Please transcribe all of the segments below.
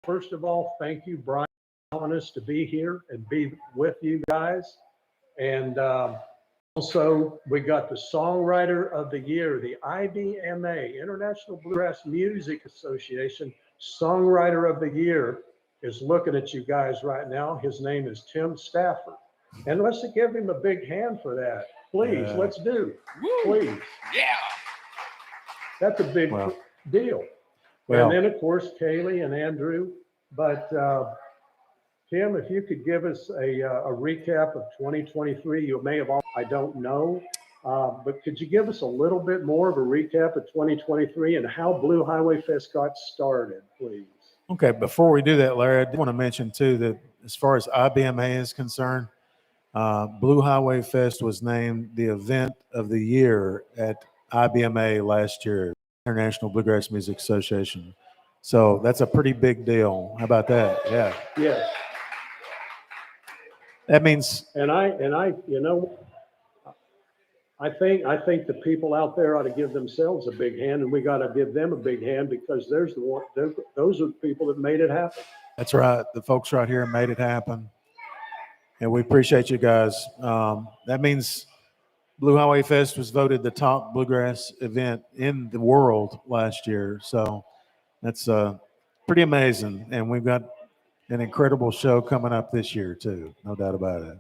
first of all, thank you, Brian, for allowing us to be here and be with you guys. And also, we got the Songwriter of the Year, the IBMA, International Bluegrass Music Association Songwriter of the Year is looking at you guys right now. His name is Tim Stafford. And let's give him a big hand for that. Please, let's do. Please. Yeah. That's a big deal. Well, and then, of course, Kaylee and Andrew. But Tim, if you could give us a recap of 2023, you may have all, I don't know, but could you give us a little bit more of a recap of 2023 and how Blue Highway Fest got started, please? okay, before we do that, Larry, I do want to mention too that as far as IBMA is concerned, Blue Highway Fest was named the event of the year at IBMA last year, International Bluegrass Music Association. So that's a pretty big deal. How about that? Yeah. Yes. That means. And I, you know, I think the people out there ought to give themselves a big hand, and we got to give them a big hand because those are the people that made it happen. That's right. The folks right here made it happen, and we appreciate you guys. That means Blue Highway Fest was voted the top bluegrass event in the world last year. So that's pretty amazing, and we've got an incredible show coming up this year too. No doubt about it.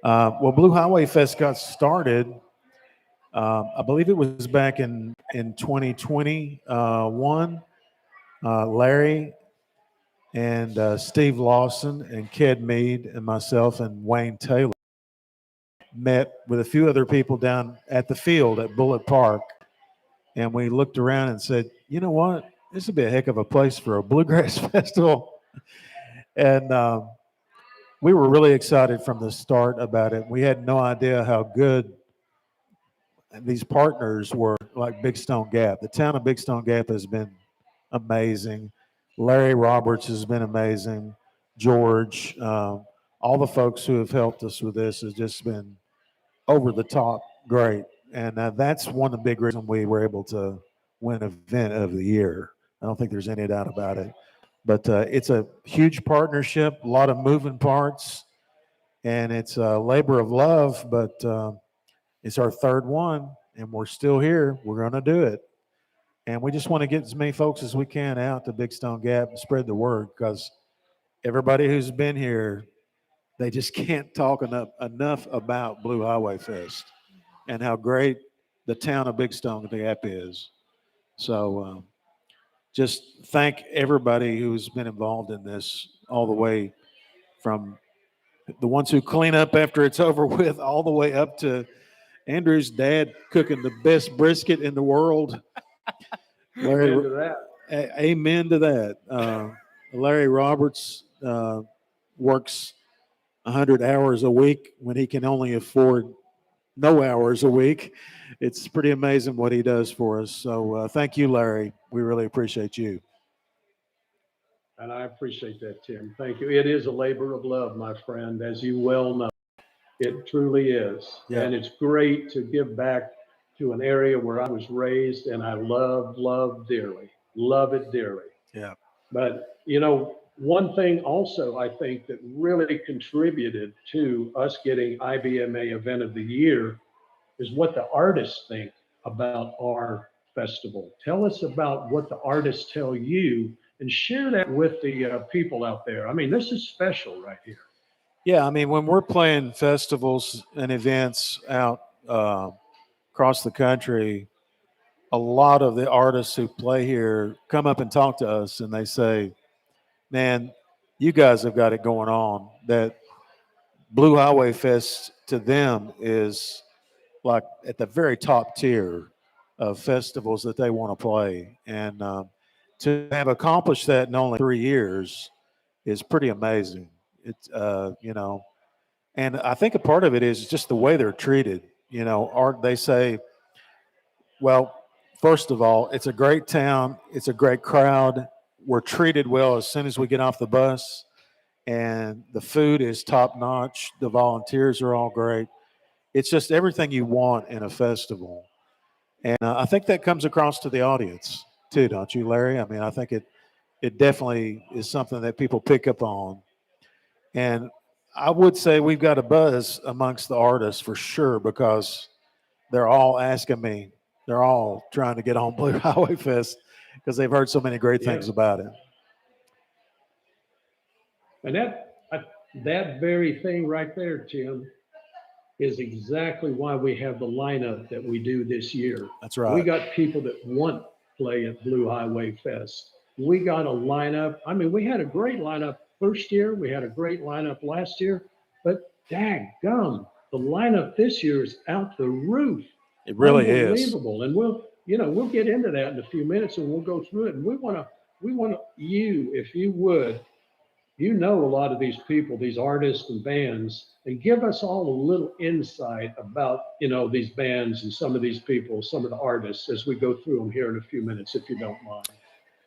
Well, Blue Highway Fest got started, I believe it was back in 2021. Larry and Steve Lawson and Ked Mead and myself and Wayne Taylor met with a few other people down at the field at Bullitt Park. And we looked around and said, you know what? This would be a heck of a place for a bluegrass festival. And we were really excited from the start about it. We had no idea how good these partners were, like Big Stone Gap. The town of Big Stone Gap has been amazing. Larry Roberts has been amazing. George, all the folks who have helped us with this has just been over the top great. And that's one of the big reasons we were able to win Event of the Year. I don't think there's any doubt about it. But it's a huge partnership, a lot of moving parts, and it's a labor of love, but it's our third one, and we're still here. We're going to do it. And we just want to get as many folks as we can out to Big Stone Gap and spread the word, because everybody who's been here, they just can't talk enough about Blue Highway Fest and how great the town of Big Stone Gap is. So just thank everybody who's been involved in this, all the way from the ones who clean up after it's over with, all the way up to Andrew's dad cooking the best brisket in the world. Larry, Amen to that. Amen to that. Larry Roberts works 100 hours a week when he can only afford no hours a week. It's pretty amazing what he does for us. So thank you, Larry. We really appreciate you. And I appreciate that, Tim. Thank you. It is a labor of love, my friend, as you well know. It truly is. Yeah. And it's great to give back to an area where I was raised and I love dearly. Love it dearly. Yeah. But, you know, one thing also I think that really contributed to us getting IBMA Event of the Year is what the artists think about our festival. Tell us about what the artists tell you and share that with the people out there. I mean, this is special right here. Yeah, I mean, when we're playing festivals and events out across the country, a lot of the artists who play here come up and talk to us, and they say, man, you guys have got it going on. That Blue Highway Fest to them is like at the very top tier of festivals that they want to play. And to have accomplished that in only 3 years is pretty amazing. It's, you know, and I think a part of it is just the way they're treated. You know, they say, well, first of all, it's a great town. It's a great crowd. We're treated well as soon as we get off the bus, and the food is top notch. The volunteers are all great. It's just everything you want in a festival. And I think that comes across to the audience too, don't you, Larry? I mean, I think it definitely is something that people pick up on. And I would say we've got a buzz amongst the artists for sure because they're all asking me, they're all trying to get on Blue Highway Fest because they've heard so many great things Yes. about it. And that very thing right there, Tim, is exactly why we have the lineup that we do this year. That's right. We got people that want to play at Blue Highway Fest. We got a lineup. I mean, we had a great lineup first year. We had a great lineup last year, but daggum, the lineup this year is out the roof. It really is. Unbelievable. And we'll get into that in a few minutes and we'll go through it. And we want you, if you would, a lot of these people, these artists and bands, and give us all a little insight about, these bands and some of these people, some of the artists as we go through them here in a few minutes, if you don't mind.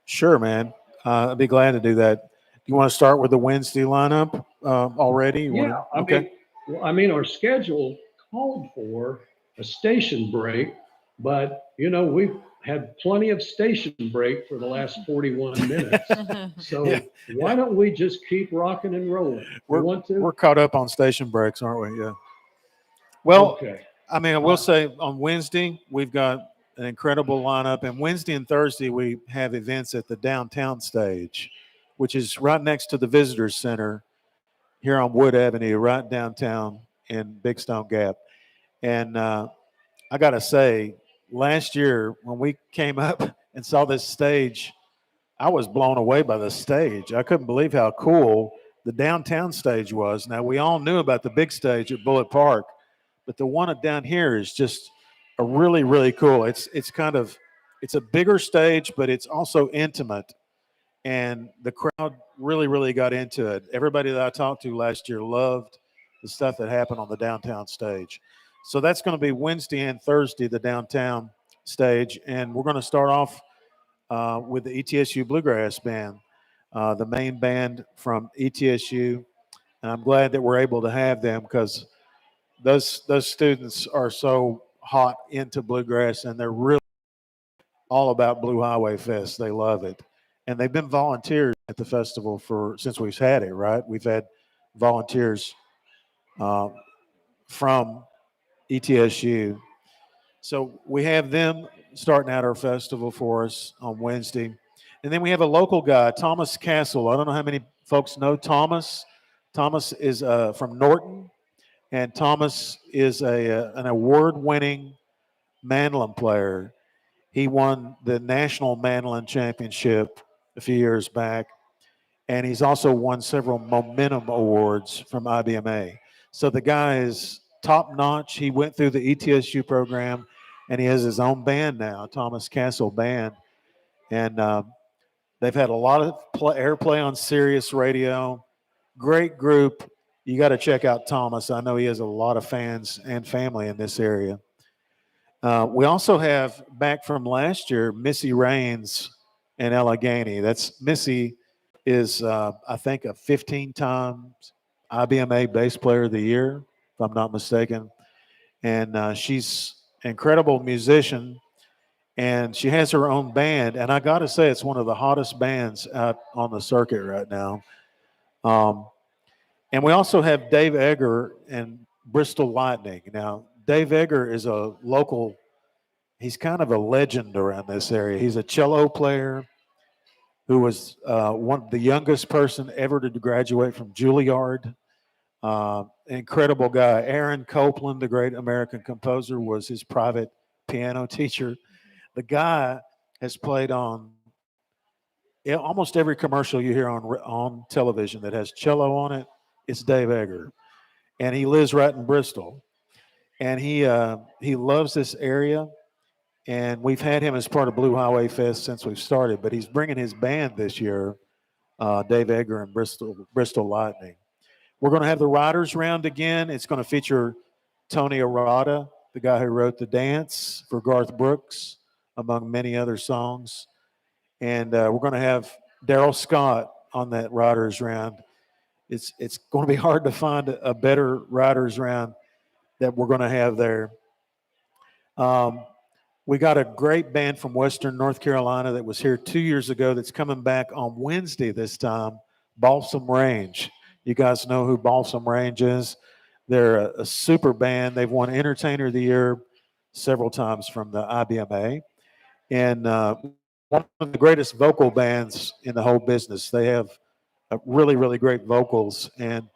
Sure, man. I'd be glad to do that. You want to start with the Wednesday lineup already? Yeah, I mean, our schedule called for a station break, but we've had plenty of station break for the last 41 minutes. So why don't we just keep rocking and rolling? We're caught up on station breaks, aren't we? Yeah. Well, okay. I mean, I will say on Wednesday, we've got an incredible lineup. And Wednesday and Thursday, we have events at the downtown stage, which is right next to the Visitors Center here on Wood Avenue, right downtown in Big Stone Gap. And I got to say, last year when we came up and saw this stage, I was blown away by the stage. I couldn't believe how cool the downtown stage was. Now, we all knew about the big stage at Bullitt Park, but the one down here is just a really, really cool. It's a bigger stage, but it's also intimate. And the crowd really, really got into it. Everybody that I talked to last year loved the stuff that happened on the downtown stage. So that's going to be Wednesday and Thursday, the downtown stage. And we're going to start off with the ETSU Bluegrass Band, the main band from ETSU. And I'm glad that we're able to have them because those students are so hot into bluegrass and they're really all about Blue Highway Fest. They love it. And they've been volunteers at the festival since we've had it, right? We've had volunteers from ETSU. So we have them starting out our festival for us on Wednesday. And then we have a local guy, Thomas Castle. I don't know how many folks know Thomas. Thomas is from Norton, and Thomas is an award-winning mandolin player. He won the National Mandolin Championship a few years back, and he's also won several Momentum Awards from IBMA. So the guy is top-notch. He went through the ETSU program, and he has his own band now, Thomas Castle Band. And they've had a lot of airplay on Sirius Radio. Great group. You got to check out Thomas. I know he has a lot of fans and family in this area. We also have back from last year, Missy Raines in Allegheny. Missy is, I think, a 15-time IBMA Bass Player of the Year, if I'm not mistaken. And she's an incredible musician, and she has her own band. And I got to say, it's one of the hottest bands out on the circuit right now. And we also have Dave Egger and Bristol Lightning. Now, Dave Egger is a local, he's kind of a legend around this area. He's a cello player who was the youngest person ever to graduate from Juilliard. Incredible guy. Aaron Copland, the great American composer, was his private piano teacher. The guy has played on almost every commercial you hear on television that has cello on it. It's Dave Egger, and he lives right in Bristol. And he loves this area, and we've had him as part of Blue Highway Fest since we've started. But he's bringing his band this year, Dave Egger and Bristol Lightning. We're going to have the Writers Round again. It's going to feature Tony Arata, the guy who wrote The Dance for Garth Brooks, among many other songs. And we're going to have Daryl Scott on that Writers Round. It's going to be hard to find a better Writers Round that we're going to have there. We got a great band from Western North Carolina that was here 2 years ago that's coming back on Wednesday this time, Balsam Range. You guys know who Balsam Range is. They're a super band. They've won Entertainer of the Year several times from the IBMA. And one of the greatest vocal bands in the whole business. They have really, really great vocals. And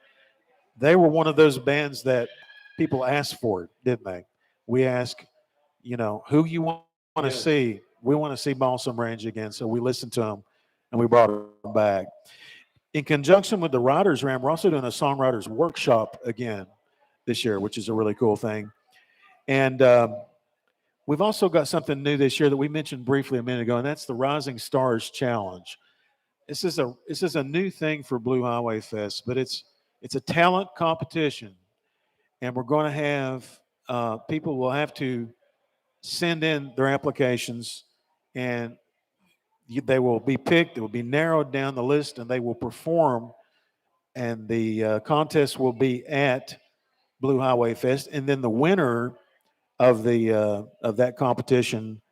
they were one of those bands that people asked for, didn't they? We asked, who you want to Yes. see. We want to see Balsam Range again. So we listened to them and we brought them back. In conjunction with the Writers Room, we're also doing a songwriters workshop again this year, which is a really cool thing. And we've also got something new this year that we mentioned briefly a minute ago, and that's the Rising Stars Challenge. This is a new thing for Blue Highway Fest, but it's a talent competition, and we're going to have people will have to send in their applications, and they will be picked. It will be narrowed down the list, and they will perform. And the contest will be at Blue Highway Fest, and then the winner of that competition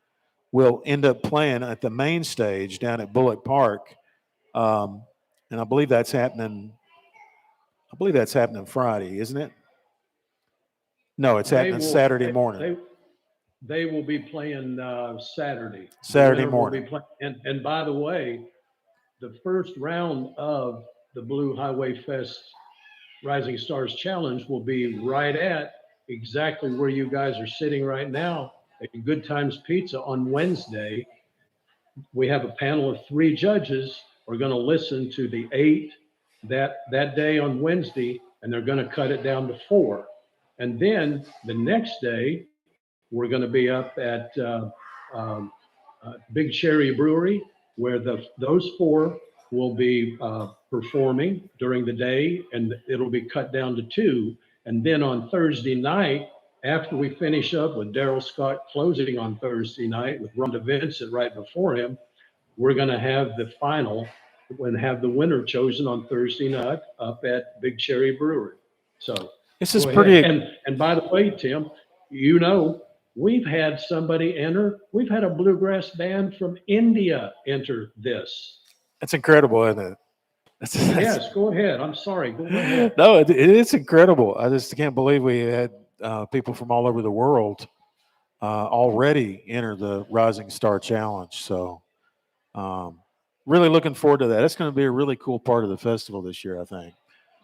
will end up playing at the main stage down at Bullock Park, and I believe that's happening. Friday, isn't it? No, it's happening Saturday morning. They will be playing Saturday. Saturday morning. And by the way, the first round of the Blue Highway Fest Rising Stars Challenge will be right at exactly where you guys are sitting right now at Good Times Pizza on Wednesday. We have a panel of 3 judges. We're going to listen to the 8 that day on Wednesday, and they're going to cut it down to 4. And then the next day, we're going to be up at Big Cherry Brewery, where those 4 will be performing during the day, and it'll be cut down to 2. And then on Thursday night, after we finish up with Daryl Scott closing on Thursday night with Rhonda Vincent right before him, we're going to have the final and have the winner chosen on Thursday night up at Big Cherry Brewery. So this is pretty. And by the way, Tim, we've had somebody enter. We've had a bluegrass band from India enter this. That's incredible, isn't it? Yes, go ahead. I'm sorry. Go ahead. No, it is incredible. I just can't believe we had people from all over the world already enter the Rising Star Challenge. So really looking forward to that. It's going to be a really cool part of the festival this year, I think.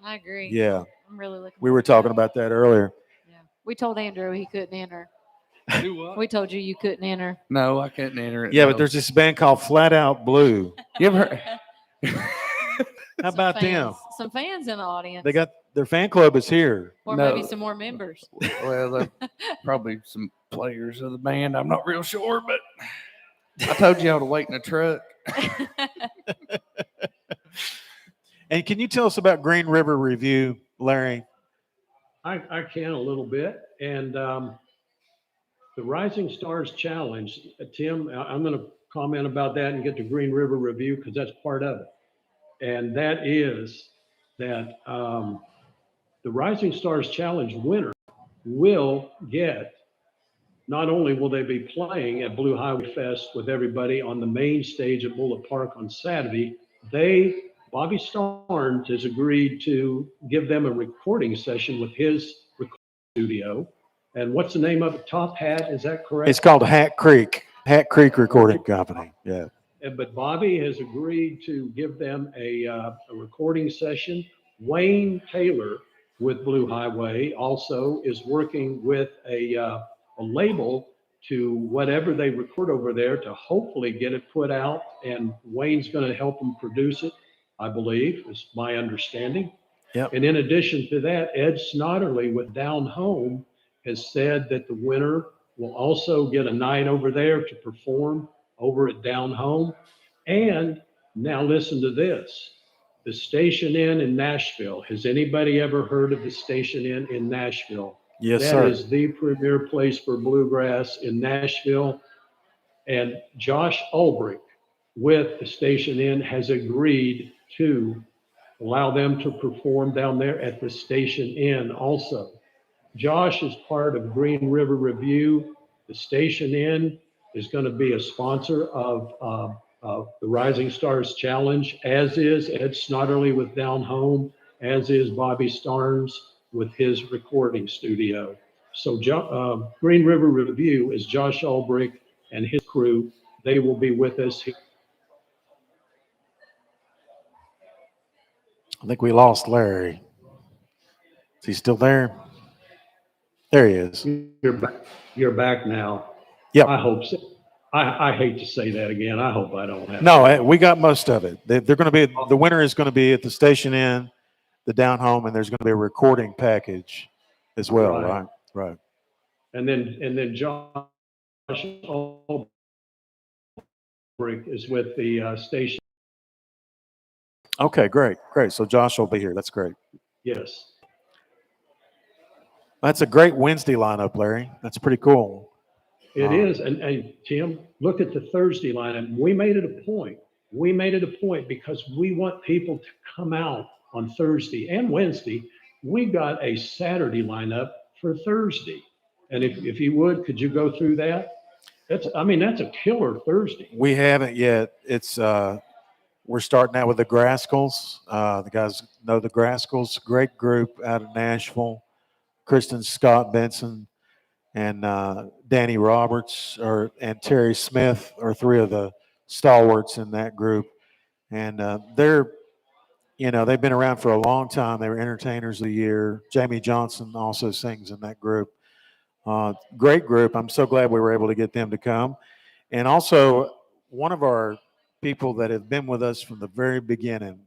I agree. Yeah. I'm really looking We were talking about that earlier. Yeah. We told Andrew he couldn't enter. Do what? We told you couldn't enter. No, I couldn't enter it. Yeah, no. but there's this band called Flat Out Blue. You ever heard? How about them? Some fans in the audience. They got their fan club is here. or No. maybe some more members. Well, probably some players of the band. I'm not real sure, but I told y'all to wait in the truck. And can you tell us about Green River Review, Larry? I can a little bit. And the Rising Stars Challenge, Tim, I'm going to comment about that and get to Green River Review because that's part of it. And that is that the Rising Stars Challenge winner will get, not only will they be playing at Blue Highway Fest with everybody on the main stage at Bullock Park on Saturday, Bobby Starnes has agreed to give them a recording session with his recording studio. And what's the name of it? Top Hat, is that correct? It's called Hat Creek Recording Company. Yeah. But Bobby has agreed to give them a recording session. Wayne Taylor with Blue Highway also is working with a label to whatever they record over there to hopefully get it put out. And Wayne's going to help them produce it, I believe, is my understanding. Yep. And in addition to that, Ed Snodderly with Down Home has said that the winner will also get a night over there to perform over at Down Home. And now listen to this, the Station Inn in Nashville. Has anybody ever heard of the Station Inn in Nashville? Yes, That sir. is the premier place for bluegrass in Nashville. And Josh Ulbrich with the Station Inn has agreed to allow them to perform down there at the Station Inn also. Josh is part of Green River Review, the Station Inn, is going to be a sponsor of the Rising Stars Challenge, as is Ed Snodderly with Down Home, as is Bobby Starnes with his recording studio. So Green River Review is Josh Ulbrich and his crew. They will be with us. I think we lost Larry. Is he still there? There he is. You're back. You're back now. Yep. I hope so. I hate to say that again. I hope I don't have. No, we got most of it. They're going to be, the winner is going to be at the Station Inn, the Down Home, and there's going to be a recording package as well, Right. right? Right. And then Josh Ulbrich is with the station. Okay, great. So Josh will be here. That's great. Yes. That's a great Wednesday lineup, Larry. That's pretty cool. It is. And Tim, look at the Thursday lineup. We made it a point. We made it a point because we want people to come out on Thursday and Wednesday. We got a Saturday lineup for Thursday. And if you would, could you go through that? That's a killer Thursday. We haven't yet. It's we're starting out with the Graskels. The guys know the Graskels. Great group out of Nashville. Kristen Scott Benson and Danny Roberts and Terry Smith are three of the stalwarts in that group. And they're, they've been around for a long time. They were entertainers of the year. Jamie Johnson also sings in that group. Great group. I'm so glad we were able to get them to come. And also one of our people that have been with us from the very beginning.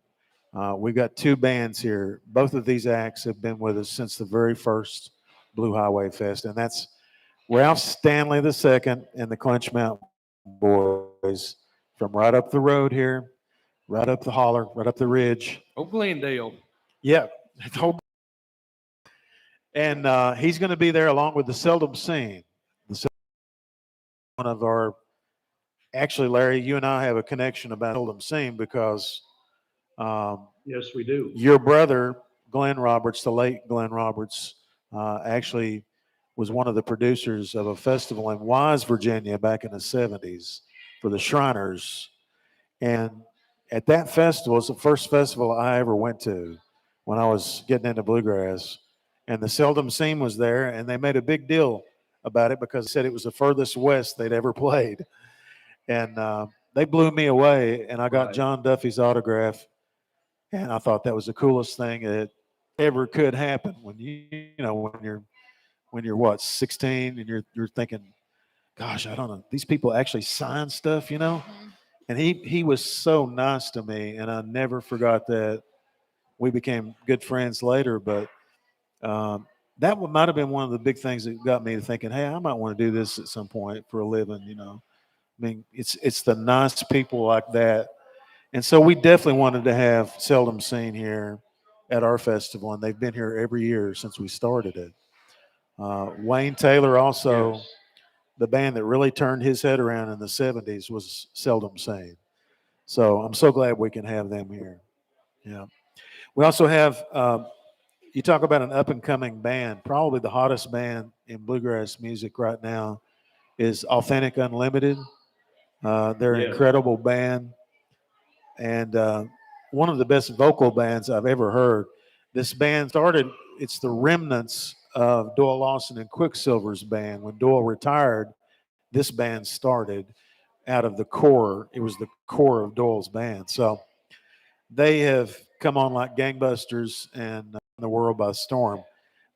We've got two bands here. Both of these acts have been with us since the very first Blue Highway Fest, and that's Ralph Stanley II and the Clinch Mountain Boys from right up the road here, right up the holler, right up the ridge. Oh, Glendale. Yeah. And he's going to be there along with the Seldom Seen. One of our, actually, Larry, you and I have a connection about Seldom Seen because Yes, we do. your brother, Glenn Roberts, the late Glenn Roberts, actually was one of the producers of a festival in Wise, Virginia back in the 70s for the Shriners. And at that festival, it's the first festival I ever went to when I was getting into bluegrass. And the Seldom Seen was there, and they made a big deal about it because they said it was the furthest west they'd ever played. And they blew me away, and I got Right. John Duffy's autograph. And I thought that was the coolest thing that ever could happen when when you're what, 16 and you're thinking, gosh, I don't know, these people actually sign stuff, And he was so nice to me, and I never forgot that. We became good friends later, but that might have been one of the big things that got me to thinking, hey, I might want to do this at some point for a living, I mean, it's the nice people like that. And so we definitely wanted to have Seldom Seen here at our festival, and they've been here every year since we started it. Wayne Taylor also, Yes. the band that really turned his head around in the 70s was Seldom Seen. So I'm so glad we can have them here. Yeah. We also have, you talk about an up-and-coming band, probably the hottest band in bluegrass music right now is Authentic Unlimited. They're an Yes. incredible band. And one of the best vocal bands I've ever heard. This band started, it's the remnants of Doyle Lawson and Quicksilver's band. When Doyle retired, this band started out of the core. It was the core of Doyle's band. So they have come on like gangbusters and the world by storm.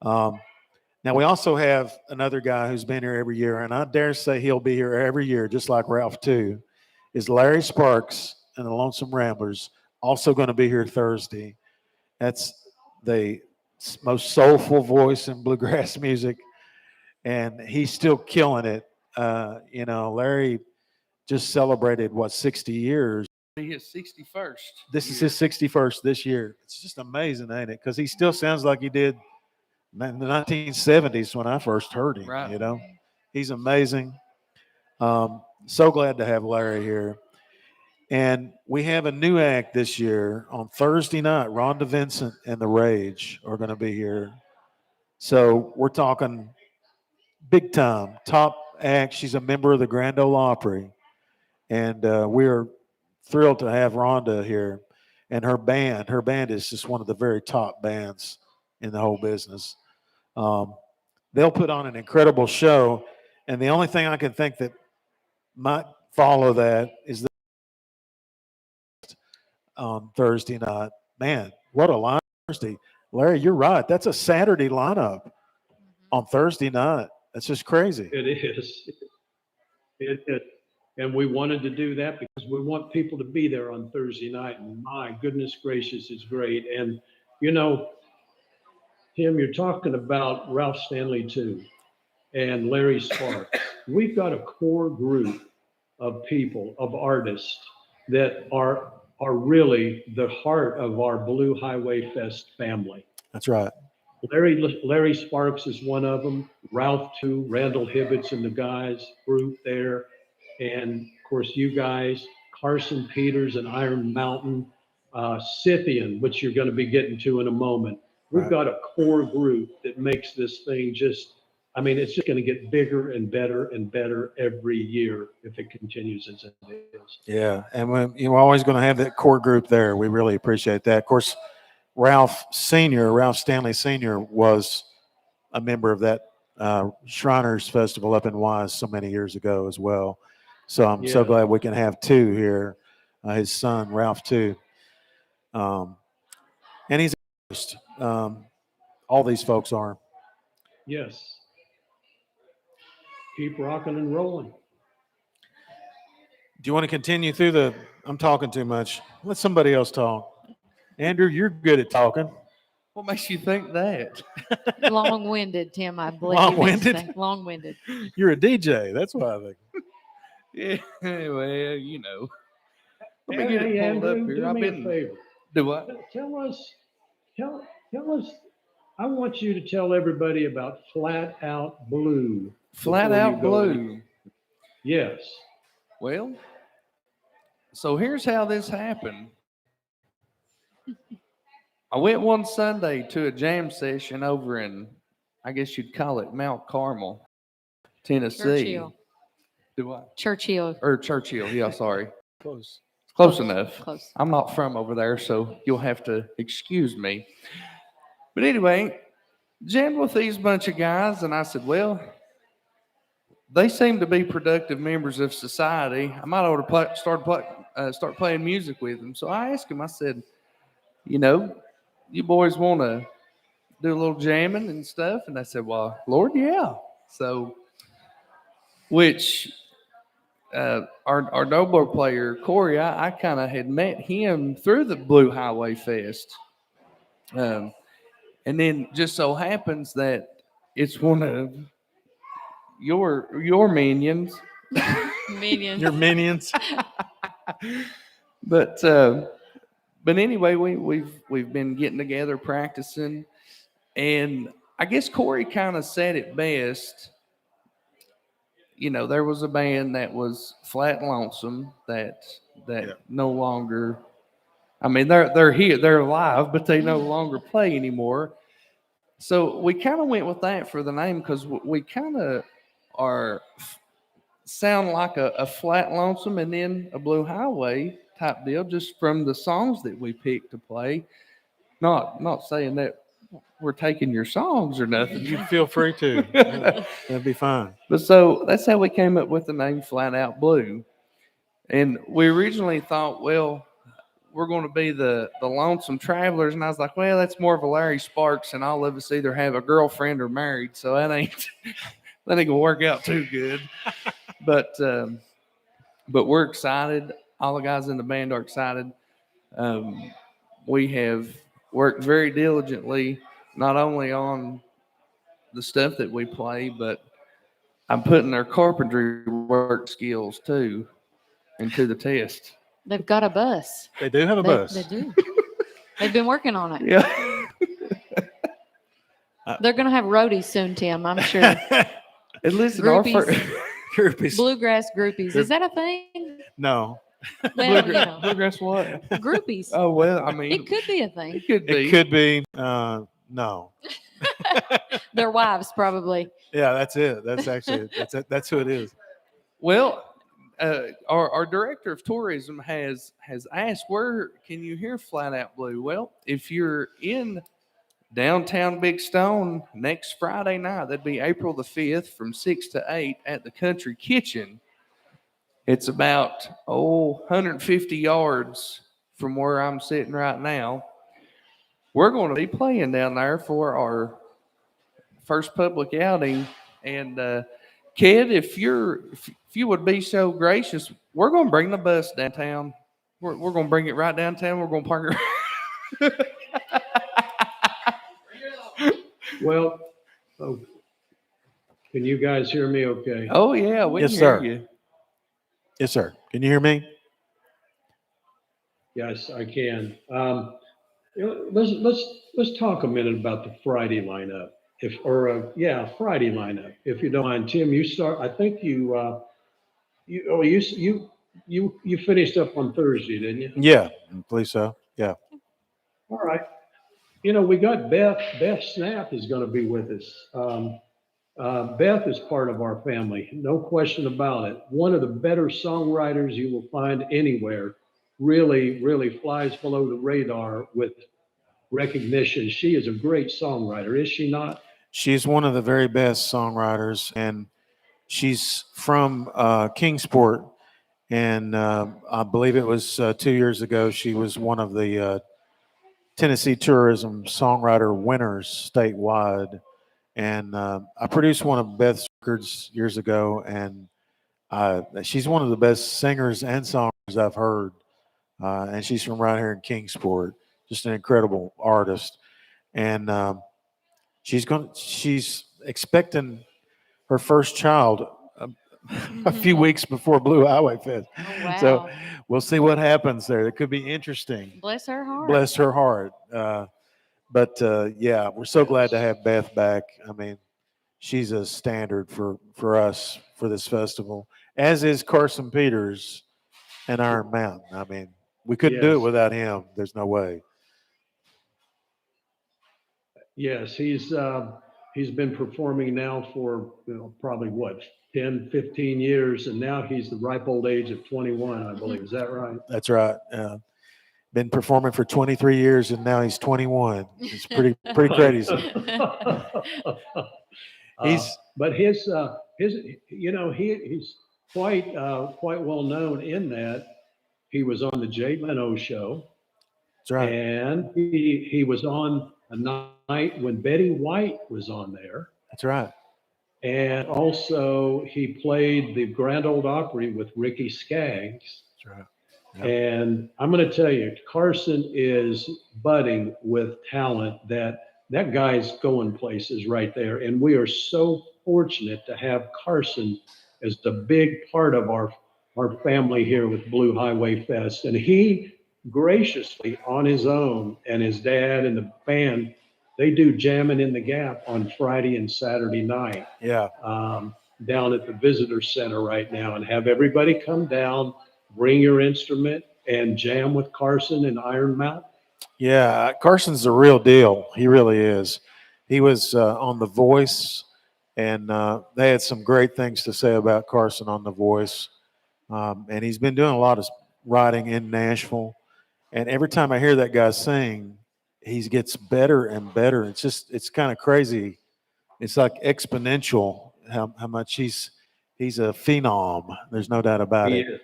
Now, we also have another guy who's been here every year, and I dare say he'll be here every year, just like Ralph, too, is Larry Sparks and the Lonesome Ramblers, also going to be here Thursday. That's the most soulful voice in bluegrass music, and he's still killing it. Larry just celebrated, 60 years. His 61st. This is his 61st this year. It's just amazing, ain't it? Because he still sounds like he did in the 1970s when I first heard him, Right. He's amazing. So glad to have Larry here. And we have a new act this year on Thursday night. Rhonda Vincent and the Rage are going to be here. So we're talking big time, top act. She's a member of the Grand Ole Opry, and we're thrilled to have Rhonda here. And her band is just one of the very top bands in the whole business. They'll put on an incredible show, and the only thing I can think that might follow that is that on Thursday night. Man, what a lineup Thursday. Larry, you're right. That's a Saturday lineup on Thursday night. That's just crazy. It is. And we wanted to do that because we want people to be there on Thursday night. And my goodness gracious, it's great. And, you know, Tim, you're talking about Ralph Stanley too, and Larry Sparks. We've got a core group of people, of artists that are really the heart of our Blue Highway Fest family. That's right. Larry Sparks is one of them. Ralph too. Randall Hibbets and the guys group there, and of course you guys, Carson Peters and Iron Mountain, Scythian, which you're going to be getting to in a moment. We've Right. got a core group that makes this thing just. I mean, it's just going to get bigger and better every year if it continues as it is. Yeah, and you're always going to have that core group there. We really appreciate that. Of course, Ralph Stanley Sr. was a member of that Shriners Festival up in Wise so many years ago as well. So I'm so Yeah. glad we can have two here. His son, Ralph, too. And he's a host. All these folks are. Yes. Keep rocking and rolling. Do you want to continue through the? I'm talking too much. Let somebody else talk. Andrew, you're good at talking. What makes you think that? Long-winded, Tim, I believe. you meant to Long-winded? say. Long-winded. You're a DJ. That's why I think. Yeah, well, you know. Let me Hey, get it pulled Andrew, up here. do I've me a been. favor. Do what? Tell us, I want you to tell everybody about Flat Out Blue. Flat before you Out go any- Blue. Yes. Well, so here's how this happened. I went one Sunday to a jam session over in, I guess you'd call it Mount Carmel, Tennessee. Churchill. Do what? Churchill. Or Churchill, yeah, sorry. Close. Close enough. Close. I'm not from over there, so you'll have to excuse me. But anyway, jammed with these bunch of guys, and I said, well, they seem to be productive members of society. I might ought to start playing music with them. So I asked them, I said, you know, you boys want to do a little jamming and stuff? And they said, well, Lord, yeah. So, which our dobro player, Corey, I kind of had met him through the Blue Highway Fest. And then just so happens that it's one of your minions. Minions. Your minions. But anyway, we've been getting together practicing, and I guess Corey kind of said it best. You know, there was a band that was flat lonesome that Yeah. no longer. I mean, they're here, they're alive, but they no longer play anymore. So we kind of went with that for the name because we kind of sound like a flat lonesome and then a Blue Highway type deal, just from the songs that we picked to play. Not saying that we're taking your songs or nothing. You feel free to. That'd be fine. But so that's how we came up with the name Flat Out Blue. And we originally thought, well, we're going to be the Lonesome Travelers. And I was like, well, that's more of a Larry Sparks, and all of us either have a girlfriend or married. So that ain't going to work out too good. But we're excited. All the guys in the band are excited. We have worked very diligently, not only on the stuff that we play, but I'm putting their carpentry work skills too into the test. They've got a bus. They do have a They, bus. they do. They've been working on it. Yeah. They're going to have roadies soon, Tim, I'm sure. And listen, our Groupies. Groupies. Bluegrass groupies. Is that a thing? No, Well, you know, Bluegrass what? groupies. Oh, well, I mean, It could be a thing. it could be. it could be. No. Their wives, probably. Yeah, that's it. That's actually that's who it is. Well, our director of tourism has asked, where can you hear Flat Out Blue? Well, if you're in downtown Big Stone next Friday night, that'd be April the 5th from 6 to 8 at the Country Kitchen. It's about 150 yards from where I'm sitting right now. We're going to be playing down there for our first public outing, and Kid, if you would be so gracious, we're going to bring the bus downtown. We're going to bring it right downtown. We're going to park it. Well, oh, can you guys hear me okay? Oh yeah, we Yes, can sir. hear you. Yes, sir. Can you hear me? Yes, I can. Let's talk a minute about the Friday lineup. Friday lineup, if you don't mind. Tim, you start. I think you finished up on Thursday, didn't you? Yeah, I believe so. Yeah. All right. We got Beth Snap is going to be with us. Beth is part of our family, no question about it. One of the better songwriters you will find anywhere. Really, really flies below the radar with recognition. She is a great songwriter, is she not? She's one of the very best songwriters, and she's from Kingsport. And I believe it was 2 years ago, she was one of the Tennessee Tourism Songwriter winners statewide. And I produced one of Beth's records years ago, and she's one of the best singers and songwriters I've heard. And she's from right here in Kingsport, just an incredible artist. And she's expecting her first child a few weeks before Blue Highway Fest. Oh, wow. So we'll see what happens there. It could be interesting. Bless her heart. Bless her heart. But yeah, we're so glad to have Beth back. I mean, she's a standard for us for this festival, as is Carson Peters and Iron Mountain. I mean, we couldn't do it Yes. without him. There's no way. Yes, he's been performing now for probably 10, 15 years, and now he's the ripe old age of 21, I believe. Is that right? That's right. Been performing for 23 years, and now he's 21. It's pretty crazy. But he's quite well known in that he was on the Jay Leno show, That's right. and he was on a night when Betty White was on there, That's right. and also he played the Grand Ole Opry with Ricky Skaggs. That's right. Yep. And I'm going to tell you, Carson is budding with talent. That guy's going places right there. And we are so fortunate to have Carson as the big part of our family here with Blue Highway Fest. And he graciously, on his own, and his dad and the band, they do Jamming in the Gap on Friday and Saturday night Yeah. down at the visitor center right now, and have everybody come down, bring your instrument, and jam with Carson and Iron Mountain. Yeah, Carson's the real deal. He really is. He was on The Voice, and they had some great things to say about Carson on The Voice. And he's been doing a lot of writing in Nashville. And every time I hear that guy sing, he gets better and better. It's kind of crazy. It's like exponential how much he's a phenom. There's no doubt about it.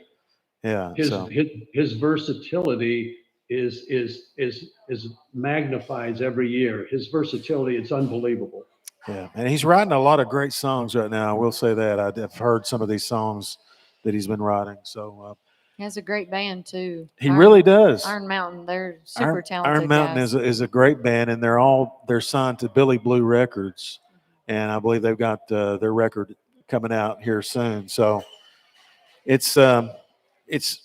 Yeah. His versatility is magnifies every year. His versatility, it's unbelievable. Yeah, and he's writing a lot of great songs right now. I will say that. I've heard some of these songs that he's been writing. So He has a great band too. he really does. Iron Mountain, they're super talented. Iron Mountain guys. is a great band, and they're signed to Billy Blue Records, and I believe they've got their record coming out here soon. So it's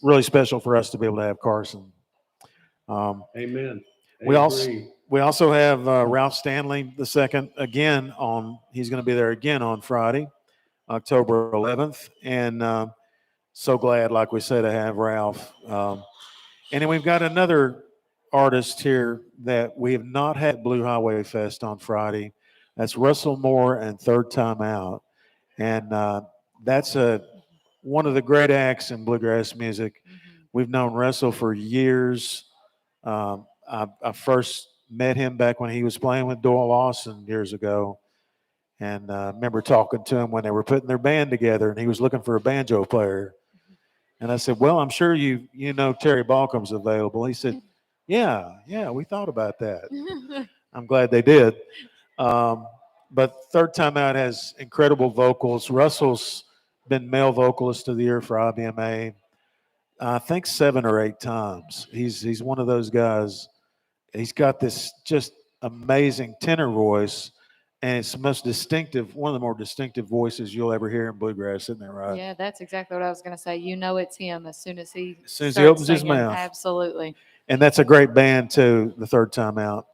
really special for us to be able to have Carson. Amen. We Agree. also have Ralph Stanley II again he's going to be there again on Friday, October 11th. And so glad, like we said, to have Ralph. And then we've got another artist here that we have not had Blue Highway Fest on Friday, That's Russell Moore and Third Time Out. And that's one of the great acts in bluegrass music. We've known Russell for years. I first met him back when he was playing with Doyle Lawson years ago. And I remember talking to him when they were putting their band together, and he was looking for a banjo player. And I said, well, I'm sure you know Terry Balcom's available. He said, yeah, we thought about that. I'm glad they did. But Third Time Out has incredible vocals. Russell's been male vocalist of the year for IBMA, I think 7 or 8 times. He's one of those guys. He's got this just amazing tenor voice, and it's the most distinctive, one of the more distinctive voices you'll ever hear in bluegrass, isn't that right? Yeah, that's exactly what I was going to say. You know it's him as soon as he starts opens his singing. mouth. Absolutely. And that's a great band too, the Third Time Out.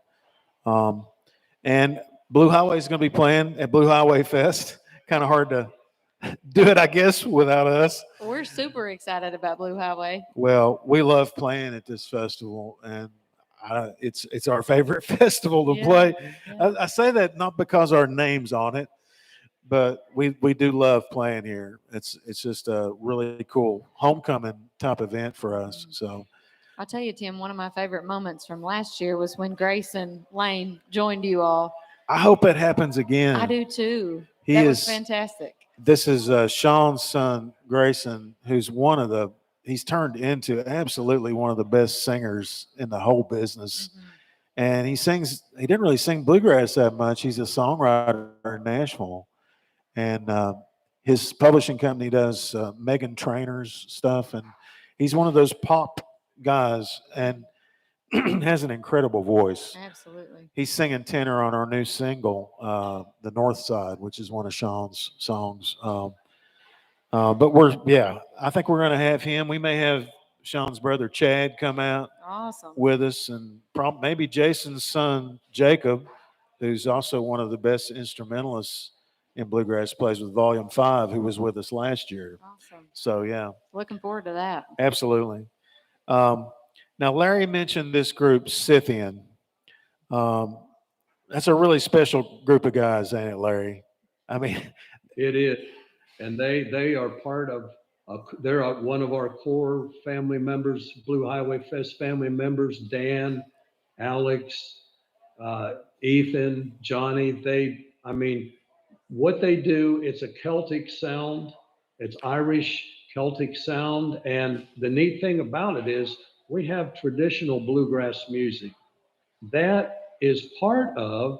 And Blue Highway is going to be playing at Blue Highway Fest. Kind of hard to do it, I guess, without us. We're super excited about Blue Highway. Well, we love playing at this festival, and it's our favorite festival to play. Yeah. I say that not because our name's on it, but we do love playing here. It's just a really cool homecoming type event for us. So I'll tell you, Tim, one of my favorite moments from last year was when Grayson Lane joined you all. I hope it happens again. I do too. He That is was fantastic. This is Sean's son, Grayson, who's he's turned into absolutely one of the best singers in the whole business. And he didn't really sing bluegrass that much. He's a songwriter in Nashville. And his publishing company does Meghan Trainor's stuff. And he's one of those pop guys and has an incredible voice. Absolutely. He's singing tenor on our new single, The North Side, which is one of Sean's songs. But I think we're going to have him. We may have Sean's brother Chad come out with us, and maybe Jason's son Jacob, who's also one of the best instrumentalists in bluegrass, plays with Volume 5, who was with us last year. Awesome. So yeah, looking forward to that. Absolutely. Now, Larry mentioned this group, Scythian. That's a really special group of guys, ain't it, Larry? I mean, it is, and they are part of. They're one of our core family members, Blue Highway Fest family members. Dan, Alex, Ethan, Johnny. What they do, it's a Celtic sound. It's Irish Celtic sound, and the neat thing about it is we have traditional bluegrass music. That is part of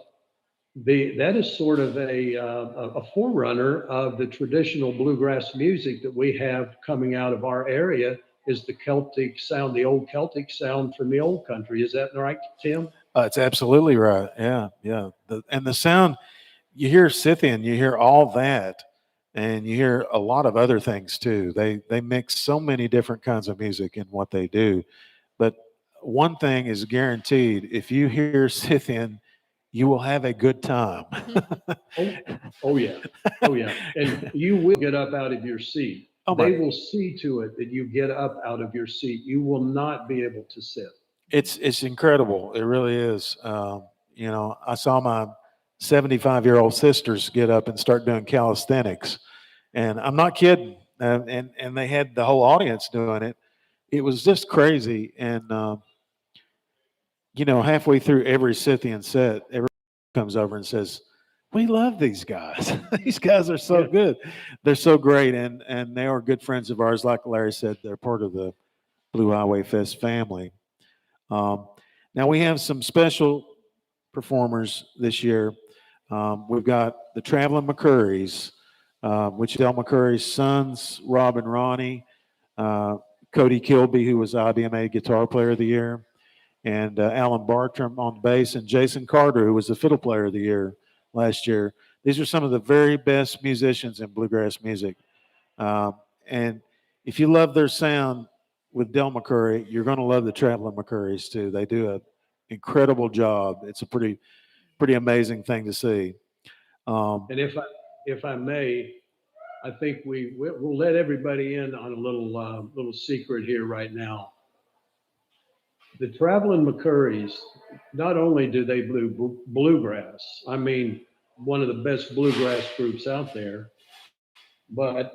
that is sort of a forerunner of the traditional bluegrass music that we have coming out of our area, is the Celtic sound, the old Celtic sound from the old country. Is that right, Tim? It's absolutely right. Yeah. And the sound, you hear Scythian, you hear all that, and you hear a lot of other things too. They mix so many different kinds of music in what they do. But one thing is guaranteed: if you hear Scythian, you will have a good time. Oh yeah. And you will get up out of your seat. They will see to it that you get up out of your seat. You will not be able to sit. It's incredible. It really is. I saw my 75-year-old sisters get up and start doing calisthenics, and I'm not kidding. And they had the whole audience doing it. It was just crazy. And halfway through every Scythian set, everyone comes over and says, "We love these guys. These guys are so good. They're so great." And they are good friends of ours. Like Larry said, they're part of the Blue Highway Fest family. Now we have some special performers this year. We've got the Traveling McCurries, which Del McCurry's sons, Rob and Ronnie, Cody Kilby, who was IBMA Guitar Player of the Year, and Alan Bartram on bass, and Jason Carter, who was the Fiddle Player of the Year last year. These are some of the very best musicians in bluegrass music. And if you love their sound with Del McCurry, you're going to love the Traveling McCurries too. They do an incredible job. It's a pretty amazing thing to see. And if I may, I think we'll let everybody in on a little secret here right now. The Traveling McCurries, not only do they bluegrass, one of the best bluegrass groups out there. But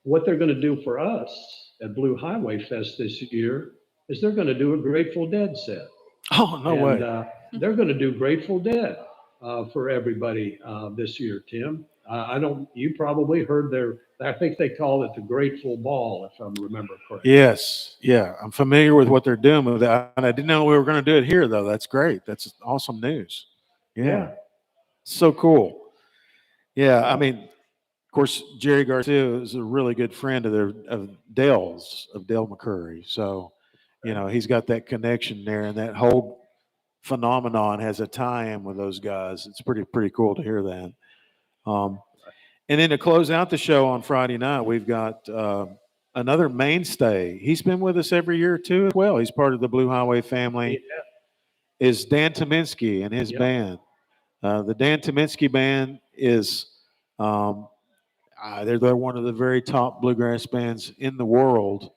what they're going to do for us at Blue Highway Fest this year is they're going to do a Grateful Dead set. Oh, no And way. they're going to do Grateful Dead for everybody this year, Tim. I don't, you probably heard I think they call it the Grateful Ball, if I remember correctly. Yes. Yeah. I'm familiar with what they're doing with that. And I didn't know we were going to do it here, though. That's great. That's awesome news. Yeah. So cool. Yeah. I mean, of course, Jerry Garcia is a really good friend of Dale McCurry. So, he's got that connection there, and that whole phenomenon has a tie-in with those guys. It's pretty cool to hear that. And then to close out the show on Friday night, we've got another mainstay. He's been with us every year too as well. He's part of the Blue Highway family. Is Dan Tominski and his band. The Dan Tominski band is they're one of the very top bluegrass bands in the world.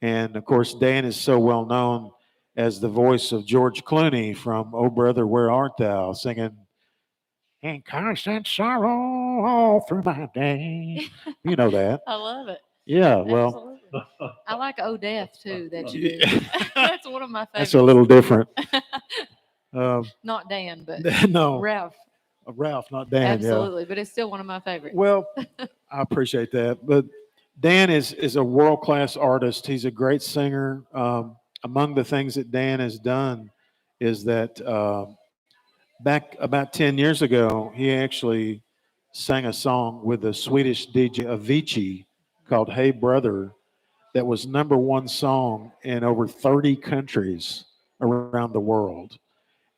And of course, Dan is so well known as the voice of George Clooney from "Oh Brother, Where Art Thou," singing "In constant sorrow all through my day." You know that. I love it. Yeah, well, Absolutely. I like "Oh Death" too. That you do. That's one of my favorites. that's a little different. Not Dan, but No, Ralph. Ralph, not Dan. Absolutely, but it's still one of my favorites. Well, I appreciate that. But Dan is a world-class artist. He's a great singer. Among the things that Dan has done is that back about 10 years ago, he actually sang a song with the Swedish DJ Avicii called "Hey Brother" that was #1 song in over 30 countries around the world.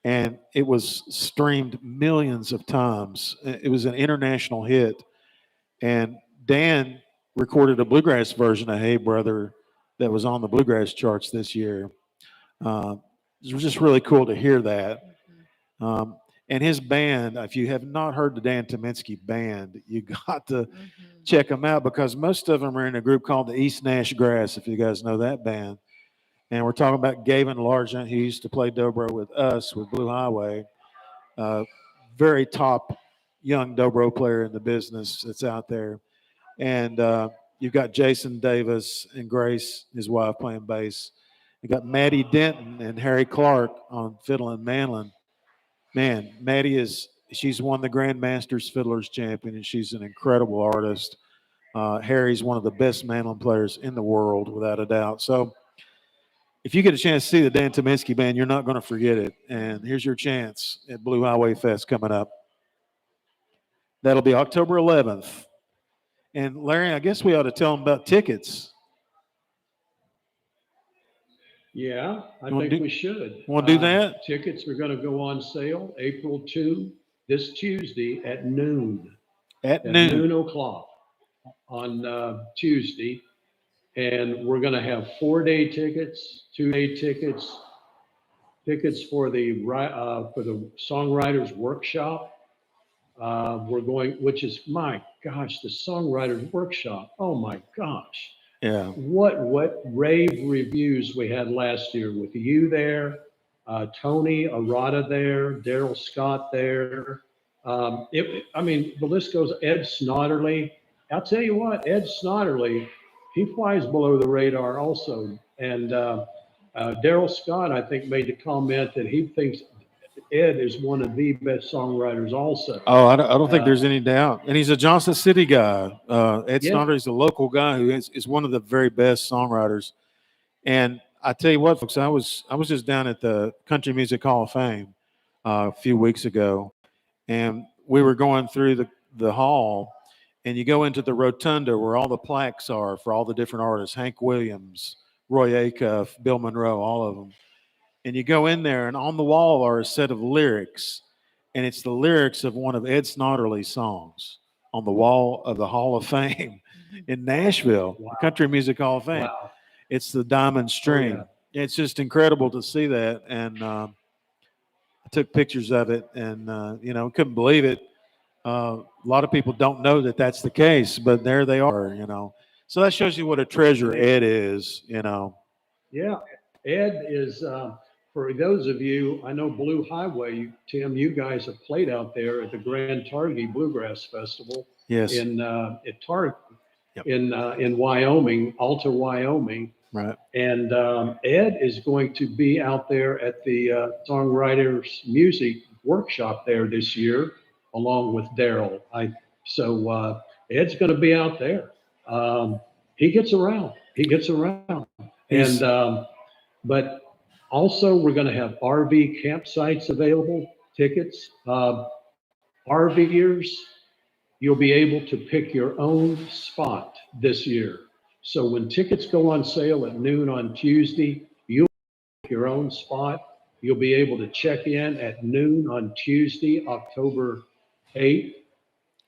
And it was streamed millions of times. It was an international hit. And Dan recorded a bluegrass version of "Hey Brother" that was on the bluegrass charts this year. It was just really cool to hear that. And his band, if you have not heard the Dan Tominski band, you got to check them out because most of them are in a group called the East Nash Grass, if you guys know that band. And we're talking about Gavin Largent. He used to play dobro with us with Blue Highway. Very top young dobro player in the business that's out there. And you've got Jason Davis and Grace, his wife, playing bass. You got Maddie Denton and Harry Clark on fiddle and mandolin. Man, Maddie she's won the Grand Masters Fiddlers Champion, and she's an incredible artist. Harry's one of the best mandolin players in the world, without a doubt. So if you get a chance to see the Dan Tominski band, you're not going to forget it. And here's your chance at Blue Highway Fest coming up. That'll be October 11th. And Larry, I guess we ought to tell them about tickets. Yeah, I think we should. Want to do that? Tickets are going to go on sale April 2, this Tuesday at noon. At noon o'clock on Tuesday. And we're going to have 4-day tickets, 2-day tickets, tickets for the songwriters workshop. We're going, which is, my gosh, the songwriters workshop. Oh my gosh. Yeah. What rave reviews we had last year with you there, Tony Arata there, Daryl Scott there. I mean, the list goes. Ed Snodderly. I'll tell you what, Ed Snodderly, he flies below the radar also. And Daryl Scott, I think, made the comment that he thinks Ed is one of the best songwriters also. Oh, I don't think there's any doubt. And he's a Johnson City guy. Ed Snodder is a local guy who is one of the very best songwriters. And I tell you what, folks, I was just down at the Country Music Hall of Fame a few weeks ago, and we were going through the hall, and you go into the rotunda where all the plaques are for all the different artists, Hank Williams, Roy Acuff, Bill Monroe, all of them. And you go in there, and on the wall are a set of lyrics, and it's the lyrics of one of Ed Snodderly's songs on the wall of the Hall of Fame in Nashville, the Country Music Hall of Fame. Wow. It's the Diamond String. Oh, yeah. It's just incredible to see that. And I took pictures of it and, couldn't believe it. A lot of people don't know that that's the case, but there they are, So that shows you what a treasure Ed is, Yeah, Ed is, for those of you, I know Blue Highway, Tim, you guys have played out there at the Grand Targhee Bluegrass Festival Yes. at Targhee Yep. in Wyoming, Alta, Wyoming. Right. And Ed is going to be out there at the Songwriters Music Workshop there this year, along with Daryl. So Ed's going to be out there. He gets around. He's- And but also we're going to have RV campsites available, tickets. RVers, you'll be able to pick your own spot this year. So when tickets go on sale at noon on Tuesday, you'll pick your own spot. You'll be able to check in at noon on Tuesday, October 8th.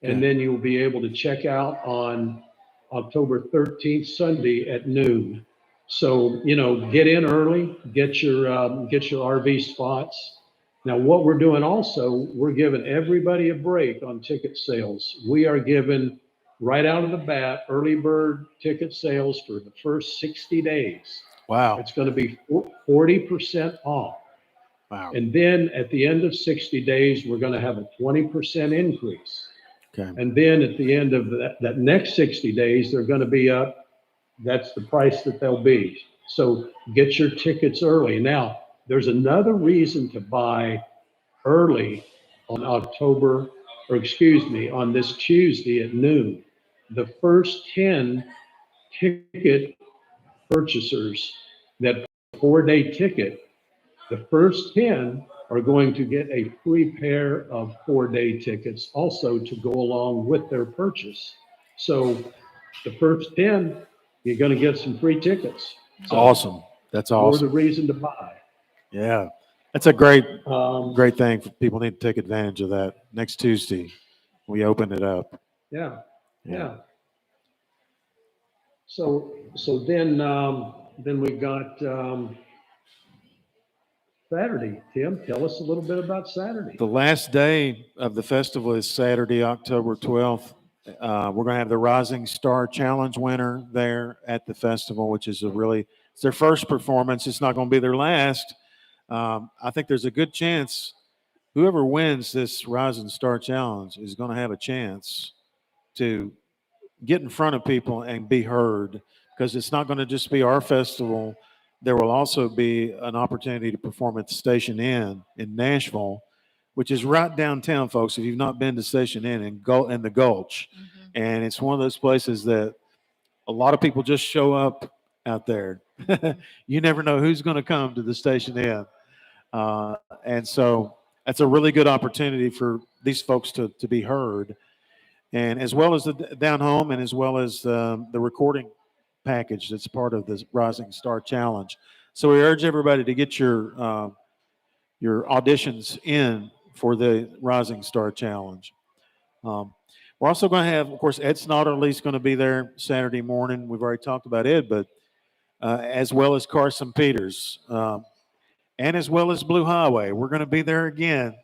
And then you'll be able to check out on October 13th, Sunday at noon. So, get in early, get your RV spots. Now, what we're doing also, we're giving everybody a break on ticket sales. We are giving right out of the bat early bird ticket sales for the first 60 days. Wow. It's going to be 40% off. Wow. And then at the end of 60 days, we're going to have a 20% increase. Okay. And then at the end of that next 60 days, they're going to be up. That's the price that they'll be. So get your tickets early. Now, there's another reason to buy early on on this Tuesday at noon. The first 10 ticket purchasers that 4-day ticket, the first 10 are going to get a free pair of 4-day tickets also to go along with their purchase. So the first 10, you're going to get some free tickets. So Awesome. That's more awesome. the reason to buy. Yeah. That's a great Um, thing. People need to take advantage of that. Next Tuesday, we open it up. Yeah, yeah. So then we got Saturday. Tim, tell us a little bit about Saturday. The last day of the festival is Saturday, October 12th. We're going to have the Rising Star Challenge winner there at the festival, which is it's their first performance. It's not going to be their last. I think there's a good chance whoever wins this Rising Star Challenge is going to have a chance to get in front of people and be heard, because it's not going to just be our festival. There will also be an opportunity to perform at the Station Inn in Nashville, which is right downtown, folks. If you've not been to Station Inn in the Gulch, and it's one of those places that a lot of people just show up out there. You never know who's going to come to the Station Inn. And so that's a really good opportunity for these folks to be heard. And as well as the Down Home, and as well as the recording package that's part of this Rising Star Challenge. So we urge everybody to get your auditions in for the Rising Star Challenge. We're also going to have, of course, Ed Snodderly is going to be there Saturday morning. We've already talked about Ed, but as well as Carson Peters, and as well as Blue Highway. We're going to be there again.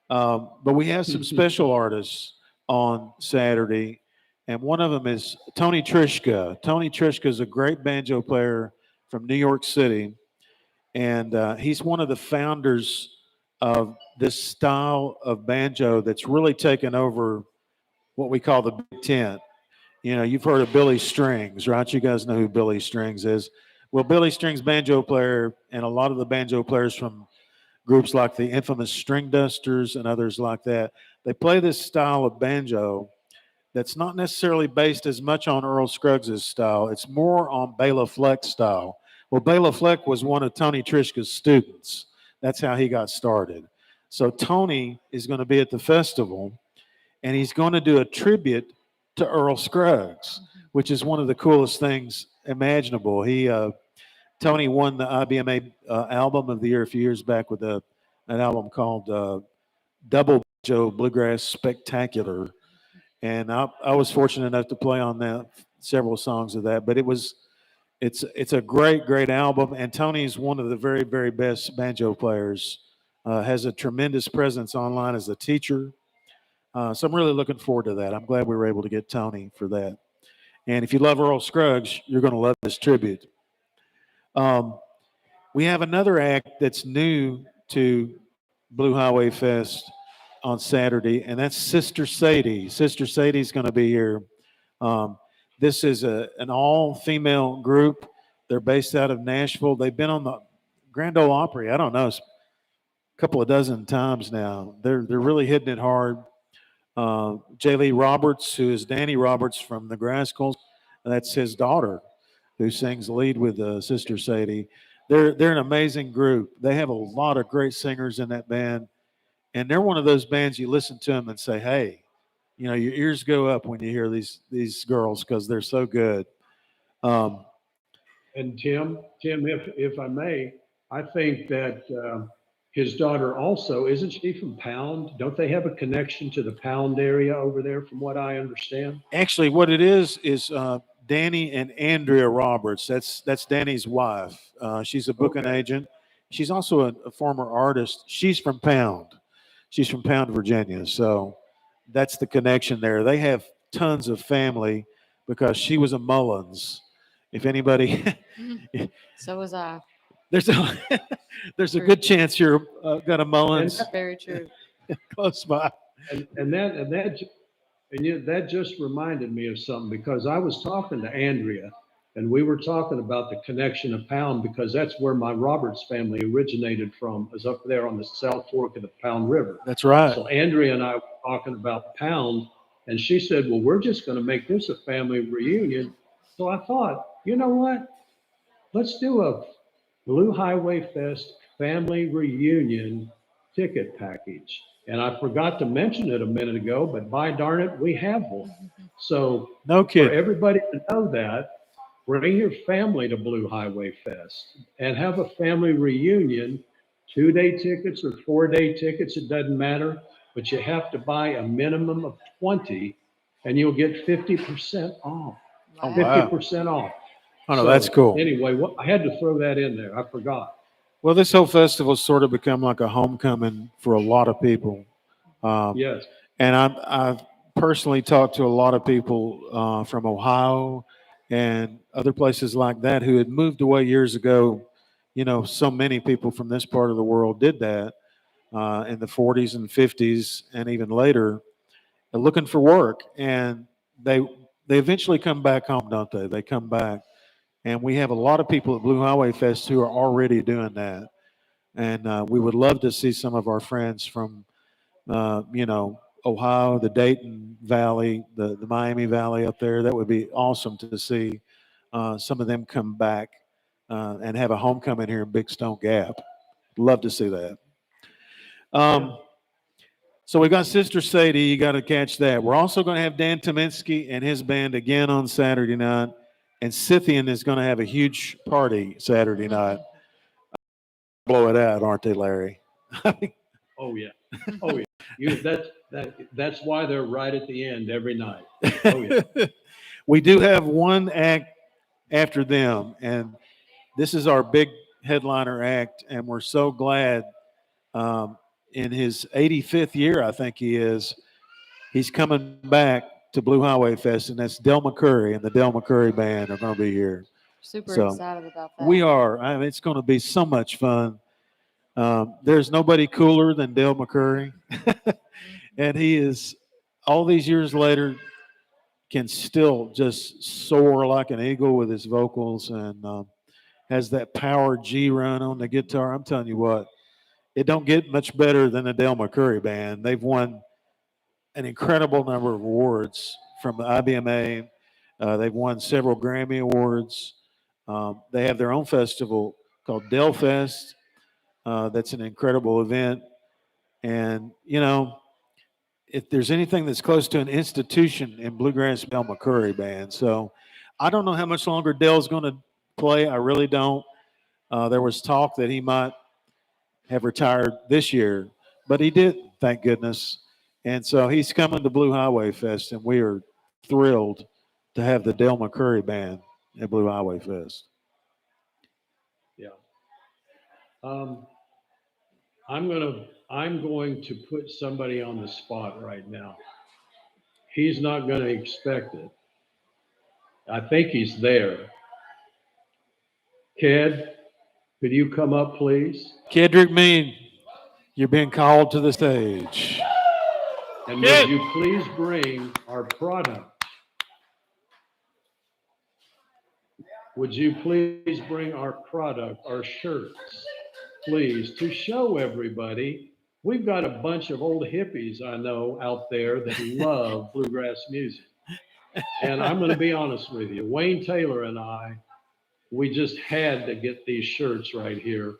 But we have some special artists on Saturday, and one of them is Tony Trischka. Tony Trischka is a great banjo player from New York City, and he's one of the founders of this style of banjo that's really taken over what we call the Big Tent. You've heard of Billy Strings, right? You guys know who Billy Strings is. Well, Billy Strings, banjo player, and a lot of the banjo players from groups like the infamous String Dusters and others like that, they play this style of banjo that's not necessarily based as much on Earl Scruggs' style. It's more on Bela Fleck style. Well, Bela Fleck was one of Tony Trischka's students. That's how he got started. So Tony is going to be at the festival, and he's going to do a tribute to Earl Scruggs, which is one of the coolest things imaginable. Tony won the IBMA Album of the Year a few years back with an album called Double Banjo Bluegrass Spectacular. And I was fortunate enough to play on that, several songs of that. But it's a great album. And Tony's one of the very, very best banjo players. Has a tremendous presence online as a teacher. So I'm really looking forward to that. I'm glad we were able to get Tony for that. And if you love Earl Scruggs, you're going to love this tribute. We have another act that's new to Blue Highway Fest on Saturday, and that's Sister Sadie. Sister Sadie's going to be here. Um, this is an all-female group. They're based out of Nashville. They've been on the Grand Ole Opry, I don't know, a couple of dozen times now. They're really hitting it hard. J. Lee Roberts, who is Danny Roberts from the Grascals, and that's his daughter, who sings lead with Sister Sadie. They're an amazing group. They have a lot of great singers in that band, and they're one of those bands you listen to them and say, "Hey, you know, your ears go up when you hear these girls because they're so good." Um, And Tim, if I may, I think that his daughter also, isn't she from Pound? Don't they have a connection to the Pound area over there, from what I understand? Actually, what it is Danny and Andrea Roberts. That's Danny's wife. She's a booking Okay. agent. She's also a former artist. She's from Pound. She's from Pound, Virginia. So that's the connection there. They have tons of family because she was a Mullins. If anybody, So was I. there's a there's a good chance you're got a Mullins Very true. close by. That just reminded me of something, because I was talking to Andrea and we were talking about the connection of Pound, because that's where my Roberts family originated from, is up there on the South Fork of the Pound River. That's right. So Andrea and I were talking about Pound, and she said, well, we're just going to make this a family reunion. So I thought, you know what? Let's do a Blue Highway Fest family reunion ticket package. And I forgot to mention it a minute ago, but by darn it, we have one. So No for kidding. everybody to know that, bring your family to Blue Highway Fest and have a family reunion, 2-day tickets or 4-day tickets, it doesn't matter, but you have to buy a minimum of 20 and you'll get 50% off. Oh, wow. 50% off. Oh, no, that's cool. Anyway, I had to throw that in there. I forgot. Well, this whole festival's sort of become like a homecoming for a lot of people. Yes. And I've personally talked to a lot of people from Ohio and other places like that who had moved away years ago. You know, so many people from this part of the world did that in the 40s and 50s and even later, looking for work. And they eventually come back home, don't they? They come back. And we have a lot of people at Blue Highway Fest who are already doing that. And we would love to see some of our friends from, you know, Ohio, the Dayton Valley, the Miami Valley up there. That would be awesome to see some of them come back and have a homecoming here in Big Stone Gap. Love to see that. So we got Sister Sadie. You got to catch that. We're also going to have Dan Tominski and his band again on Saturday night. And Scythian is going to have a huge party Saturday night. Blow it out, aren't they, Larry? Oh yeah. Oh yeah. That's why they're right at the end every night. Oh yeah. We do have one act after them, and this is our big headliner act, and we're so glad. In his 85th year, I think he is. He's coming back to Blue Highway Fest, and that's Del McCurry and the Del McCurry Band are going to be here. Super So, excited about that. We are. I mean, it's going to be so much fun. There's nobody cooler than Del McCurry, and he is, all these years later, can still just soar like an eagle with his vocals, and has that power G run on the guitar. I'm telling you what, it don't get much better than the Del McCurry Band. They've won an incredible number of awards from the IBMA. They've won several Grammy Awards. They have their own festival called Del Fest. That's an incredible event. And, you know, if there's anything that's close to an institution in bluegrass, Del McCurry Band. So I don't know how much longer Del's going to play. I really don't. There was talk that he might have retired this year, but he did, thank goodness. And so he's coming to Blue Highway Fest, and we are thrilled to have the Del McCurry Band at Blue Highway Fest. Yeah. I'm going to put somebody on the spot right now. He's not going to expect it. I think he's there. Ked, Could you come up, please? Kedrick Mead, you're being called to the stage. And would you please bring our product? Would you please bring our product, our shirts, please, to show everybody? We've got a bunch of old hippies I know out there that love bluegrass music. And I'm going to be honest with you, Wayne Taylor and I, we just had to get these shirts right here.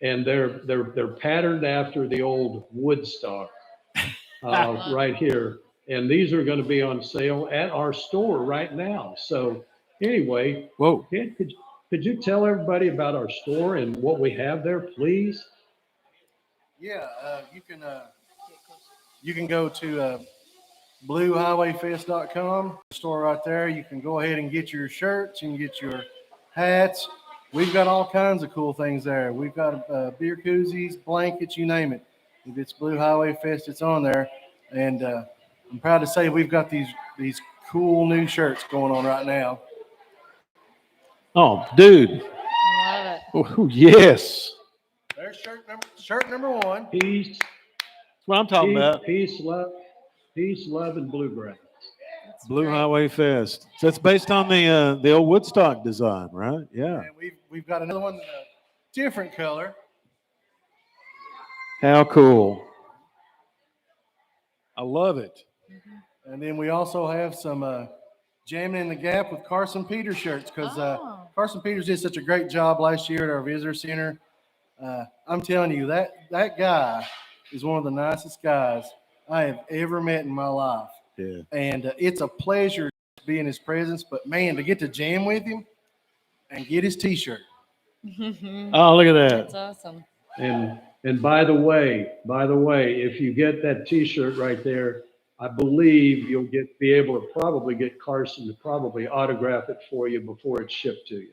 And they're patterned after the old Woodstock right here. And these are going to be on sale at our store right now. So anyway, Whoa. Ed, could you tell everybody about our store and what we have there, please? Yeah, you can go to bluehighwayfest.com, store right there. You can go ahead and get your shirts, you can get your hats. We've got all kinds of cool things there. We've got beer koozies, blankets, you name it. If it's Blue Highway Fest, it's on there. And I'm proud to say we've got these cool new shirts going on right now. Oh, dude. Love it. Oh, yes. There's shirt number one. Peace, That's what I'm talking about. peace, love, and bluegrass. That's Blue great. Highway Fest. So it's based on the old Woodstock design, right? Yeah. And we've got another one, different color. How cool. I love it. And then we also have some Jamming in the Gap with Carson Peters shirts because Oh. Carson Peters did such a great job last year at our visitor center. I'm telling you, that guy is one of the nicest guys I have ever met in my life. Yeah. And it's a pleasure to be in his presence. But, man, to get to jam with him and get his T-shirt. Oh, look at That's that. awesome. And by the way, if you get that T-shirt right there, I believe you'll be able to probably get Carson to probably autograph it for you before it's shipped to you.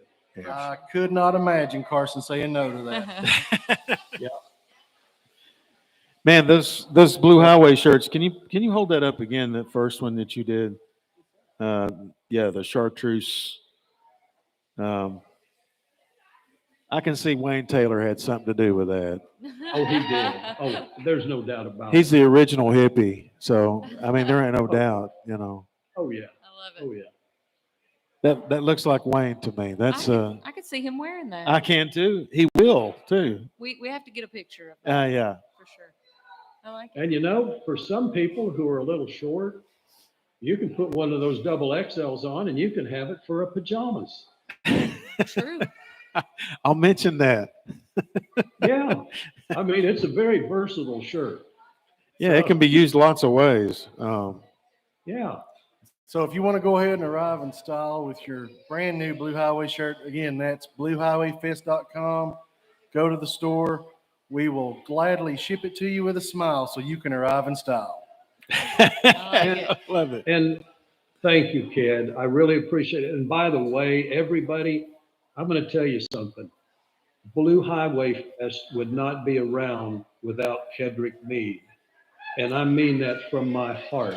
I could not imagine Carson saying no to that. Man, those Blue Highway shirts. Can you hold that up again? That first one that you did. Yeah, the chartreuse. I can see Wayne Taylor had something to do with that. Oh, he did. Oh, there's no doubt about He's it. the original hippie. So, I mean, there ain't no doubt, you know. Oh, yeah. I love Oh, it. yeah. That looks like Wayne to me. That's I could see him wearing that. I can too. He will too. We have to get a picture of that Yeah. for sure. I like it. And you know, for some people who are a little short, you can put one of those double XLs on and you can have it for a pajamas. True. I'll mention that. Yeah. I mean, it's a very versatile shirt. Yeah, it can be used lots of ways. Yeah. So if you want to go ahead and arrive in style with your brand new Blue Highway shirt, again, that's bluehighwayfest.com. Go to the store. We will gladly ship it to you with a smile so you can arrive in style. I love it. And thank you, Ked. I really appreciate it. And by the way, everybody, I'm going to tell you something. Blue Highway Fest would not be around without Kedrick Mead. And I mean that from my heart.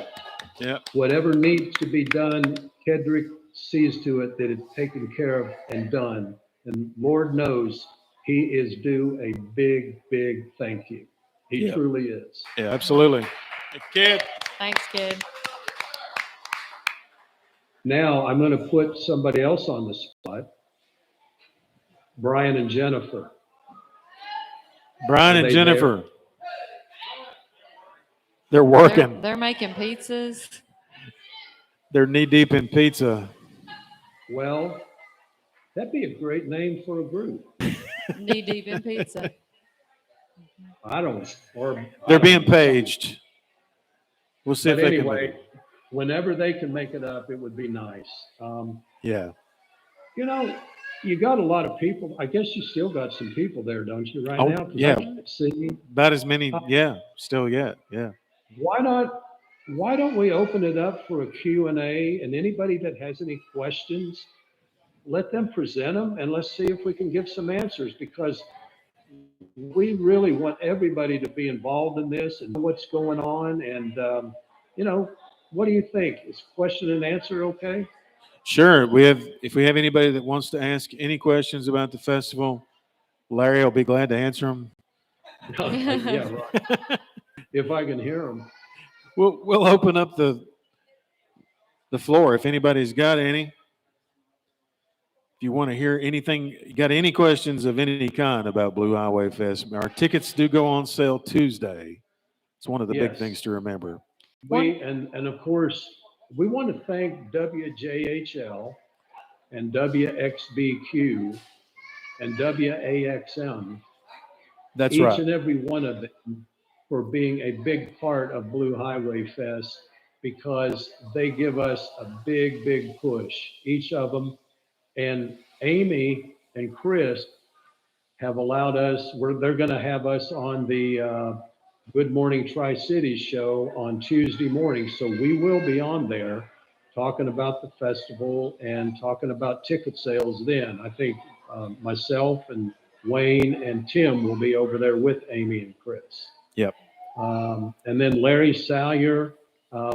Yep. Whatever needs to be done, Kedrick sees to it that it's taken care of and done. And Lord knows he is due a big, big thank you. He Yeah. truly is. Yeah, absolutely. Kid. Thanks, kid. Now I'm going to put somebody else on the spot. Brian and Jennifer. Brian Are and they Jennifer. They're working. They're making pizzas. They're knee deep in pizza. Well, that'd be a great name for a group. Knee deep in pizza. I don't, or. They're being paged. We'll see if But they can. anyway, whenever they can make it up, it would be nice. Yeah. You know, you got a lot of people. I guess you still got some people there, don't you, right Oh, now? 'Cause yeah. I can't see. About as many. Yeah. Still yet. Yeah. Why don't we open it up for a Q&A, and anybody that has any questions, let them present them and let's see if we can give some answers, because we really want everybody to be involved in this and know what's going on. And, you know, what do you think? Is question and answer okay? Sure. If we have anybody that wants to ask any questions about the festival, Larry will be glad to answer them. Yeah, right. If I can hear them. We'll open up the floor if anybody's got any. If you want to hear anything, you got any questions of any kind about Blue Highway Fest, our tickets do go on sale Tuesday. It's one of the big Yes. things to remember. And of course, we want to thank WJHL and WXBQ and WAXM, That's each right. and every one of them, for being a big part of Blue Highway Fest, because they give us a big, big push, each of them. And Amy and Chris have allowed us, they're going to have us on the Good Morning Tri-Cities show on Tuesday morning. So we will be on there talking about the festival and talking about ticket sales then. I think myself and Wayne and Tim will be over there with Amy and Chris. Yep. And then Larry Salyer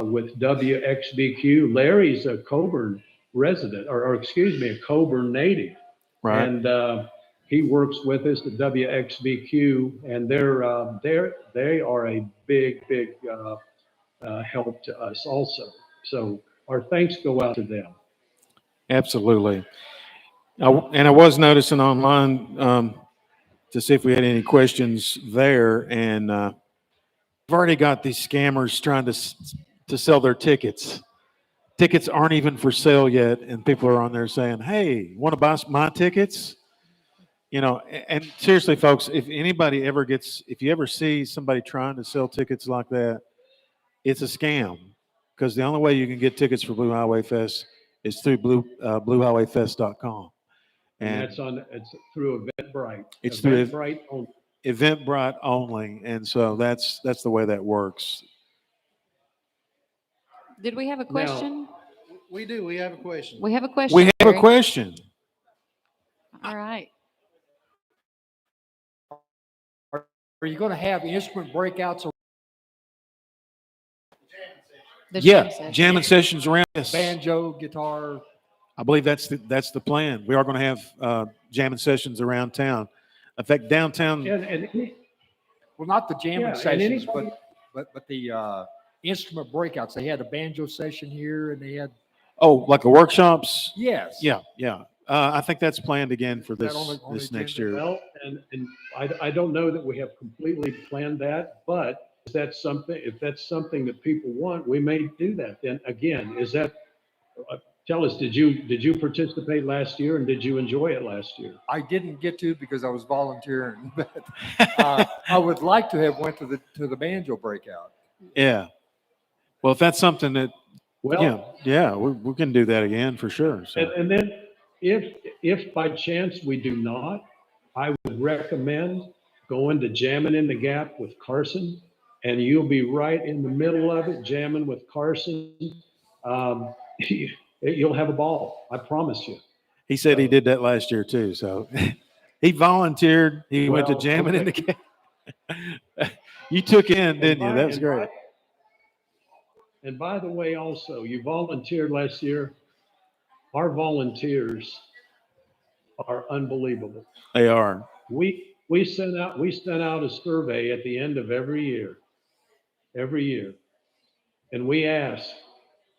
with WXBQ. Larry's a Coburn resident, or excuse me, a Coburn native. Right. And he works with us at WXBQ, and they are a big, big help to us also. So our thanks go out to them. Absolutely. And I was noticing online to see if we had any questions there, and we've already got these scammers trying to sell their tickets. Tickets aren't even for sale yet, and people are on there saying, "Hey, want to buy my tickets?" You know, and seriously, folks, if you ever see somebody trying to sell tickets like that, it's a scam, because the only way you can get tickets for Blue Highway Fest is through bluehighwayfest.com. And it's through Eventbrite. It's through Eventbrite only. Eventbrite only, and so that's the way that works. Did we have a question? We do. We have a question. We have a question. We have a Larry. question. All right. Are you going to have instrument breakouts or The Yeah, jam session. jamming sessions around this. banjo, guitar? I believe that's the plan. We are going to have jamming sessions around town. In fact, downtown. And Well, not the jamming Yeah, and sessions, anybody- but the instrument breakouts. They had a banjo session here, and they had Oh, like a workshops. yes. Yeah. I think that's planned again for that this on the this next agenda? year. well, and I don't know that we have completely planned that, but if that's something that people want, we may do that. Then again, tell us, did you participate last year, and did you enjoy it last year? I didn't get to because I was volunteering, but I would like to have went to the banjo breakout. Yeah. Well, if that's something that, Well, we can do that again for sure. So. and then if by chance we do not, I would recommend going to Jamming in the Gap with Carson, and you'll be right in the middle of it, jamming with Carson. You'll have a ball, I promise you. He said he did that last year too. So he volunteered. He went to Well, jamming in the okay. game. You took in, didn't you? That was great. And by the way, also, you volunteered last year. Our volunteers are unbelievable. They are. We sent out a survey at the end of every year, and we ask,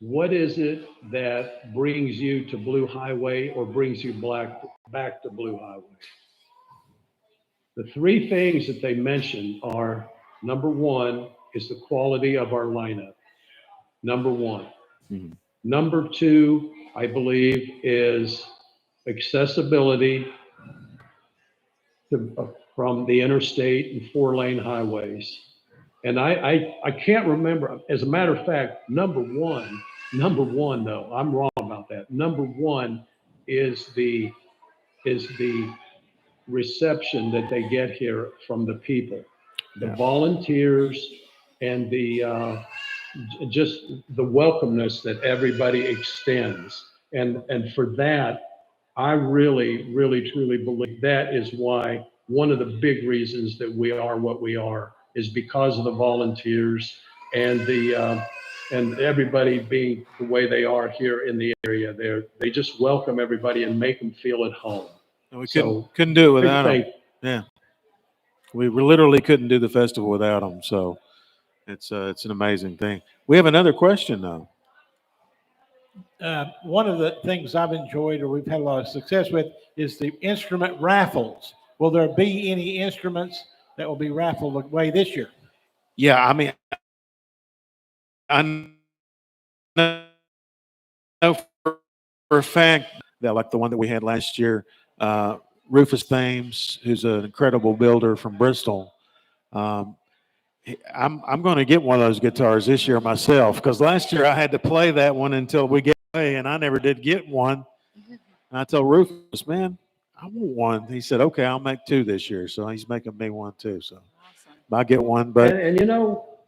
what is it that brings you to Blue Highway or brings you back to Blue Highway? The three things that they mention are, number one is the quality of our lineup. Number one. Mhm. Number two, I believe, is accessibility from the interstate and 4-lane highways. And I can't remember, as a matter of fact, number one though, I'm wrong about that. Number one is the reception that they get here from the people, the volunteers, and just the welcomeness that everybody extends. And for that, I really, really, truly believe that is why one of the big reasons that we are what we are is because of the volunteers and and everybody being the way they are here in the area. They just welcome everybody and make them feel at home. We So, couldn't do it without Big them. Yeah. We literally couldn't do the festival without them. So it's an amazing thing. We have another question though. One of the things I've enjoyed or we've had a lot of success with is the instrument raffles. Will there be any instruments that will be raffled away this year? Yeah. I mean, I know for a fact that like the one that we had last year, Rufus Thames, who's an incredible builder from Bristol. I'm going to get one of those guitars this year myself because last year I had to play that one until we get away, and I never did get one. And I told Rufus, man, I want one. He said, okay, I'll make two this year. So he's making me one too. So Awesome. I'll get one. But And you know,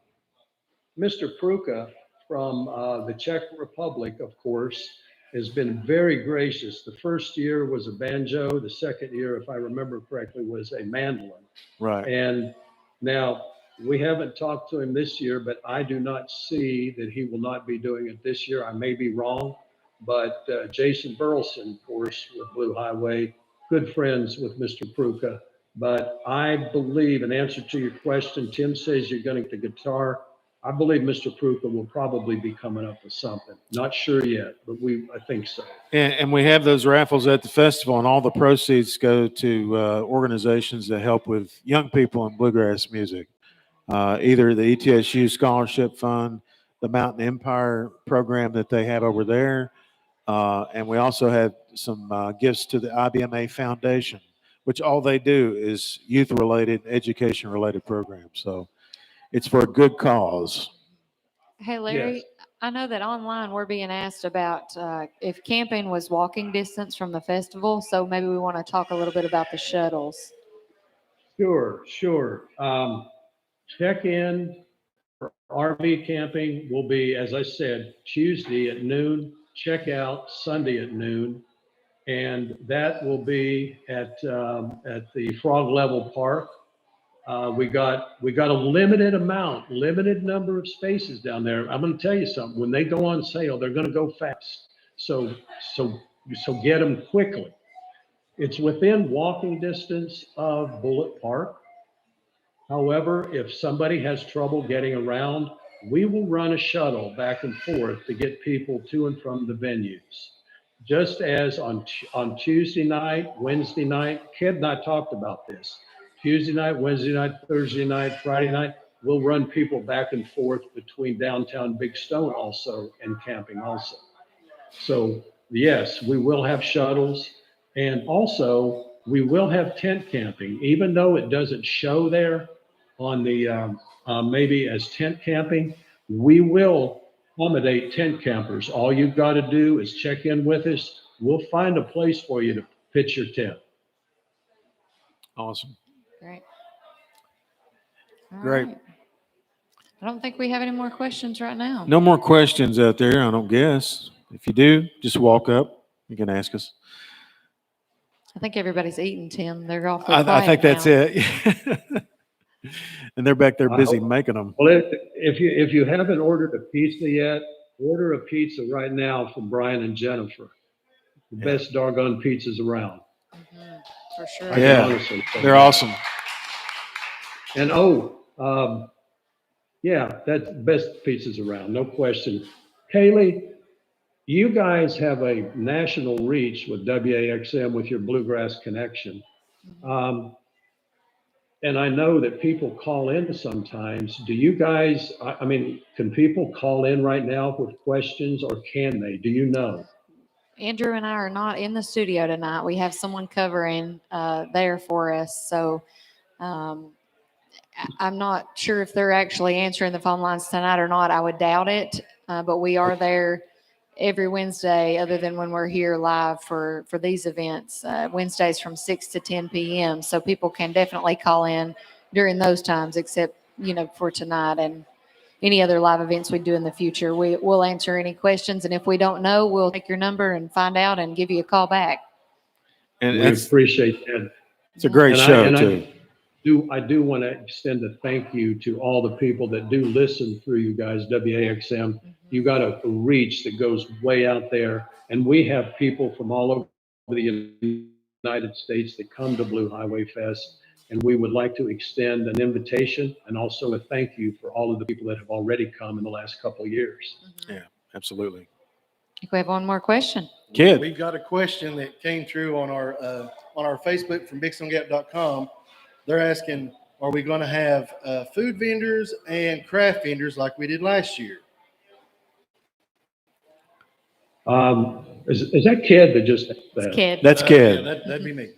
Mr. Pruka from the Czech Republic, of course, has been very gracious. The first year was a banjo. The second year, if I remember correctly, was a mandolin. right. And now we haven't talked to him this year, but I do not see that he will not be doing it this year. I may be wrong, but Jason Burleson, of course, with Blue Highway, good friends with Mr. Pruka. But I believe, in answer to your question, Tim says you're going to get the guitar. I believe Mr. Pruka will probably be coming up with something. Not sure yet, but I think so. And we have those raffles at the festival, and all the proceeds go to organizations that help with young people in bluegrass music. Either the ETSU Scholarship Fund, the Mountain Empire program that they have over there, and we also have some gifts to the IBMA Foundation, which all they do is youth-related, education-related programs. So it's for a good cause. Hey, Larry, Yes. I know that online we're being asked about if camping was walking distance from the festival. So maybe we want to talk a little bit about the shuttles. Sure, sure. Check in for RV camping will be, as I said, Tuesday at noon, check out Sunday at noon. And that will be at the Frog Level Park. We got a limited number of spaces down there. I'm going to tell you something. When they go on sale, they're going to go fast. So get them quickly. It's within walking distance of Bullitt Park. However, if somebody has trouble getting around, we will run a shuttle back and forth to get people to and from the venues. Just as on Tuesday night, Wednesday night, Kid and I talked about this. Tuesday night, Wednesday night, Thursday night, Friday night, we'll run people back and forth between downtown Big Stone also and camping also. So yes, we will have shuttles, and also we will have tent camping, even though it doesn't show there on the maybe as tent camping. We will accommodate tent campers. All you've got to do is check in with us. We'll find a place for you to pitch your tent. Awesome. Great. All Great. right. I don't think we have any more questions right now. No more questions out there, I don't guess. If you do, just walk up. You can ask us. I think everybody's eating, Tim. They're awfully I quiet think that's now. it. And they're back there I busy hope- making them. Well, if you haven't ordered a pizza yet, order a pizza right now from Brian and Jennifer. The best doggone pizzas around. Mhm, for I sure. can Yeah, honestly say They're that. awesome. And yeah, that's best pizzas around, no question. Kaylee, you guys have a national reach with WAXM with your Bluegrass Connection. And I know that people call in sometimes. Do you guys, I mean, can people call in right now with questions, or can they? Do you know? Andrew and I are not in the studio tonight. We have someone covering there for us. So I'm not sure if they're actually answering the phone lines tonight or not. I would doubt it. But we are there every Wednesday, other than when we're here live for these events, Wednesdays from 6 to 10 p.m. So people can definitely call in during those times, except, for tonight and any other live events we do in the future. We'll answer any questions. And if we don't know, we'll take your number and find out and give you a call back. And We appreciate that. it's a great And show, too. I do want to extend a thank you to all the people that do listen through you guys, WAXM. You got a reach that goes way out there. And we have people from all over the United States that come to Blue Highway Fest. And we would like to extend an invitation and also a thank you for all of the people that have already come in the last couple of years. Yeah, absolutely. I think we have one more question. Kid. We've got a question that came through on our Facebook from BigStoneGap.com. They're asking, are we going to have food vendors and craft vendors like we did last year? Is that Kid that just? It's Kid. That's Yeah, Kid. that'd be me.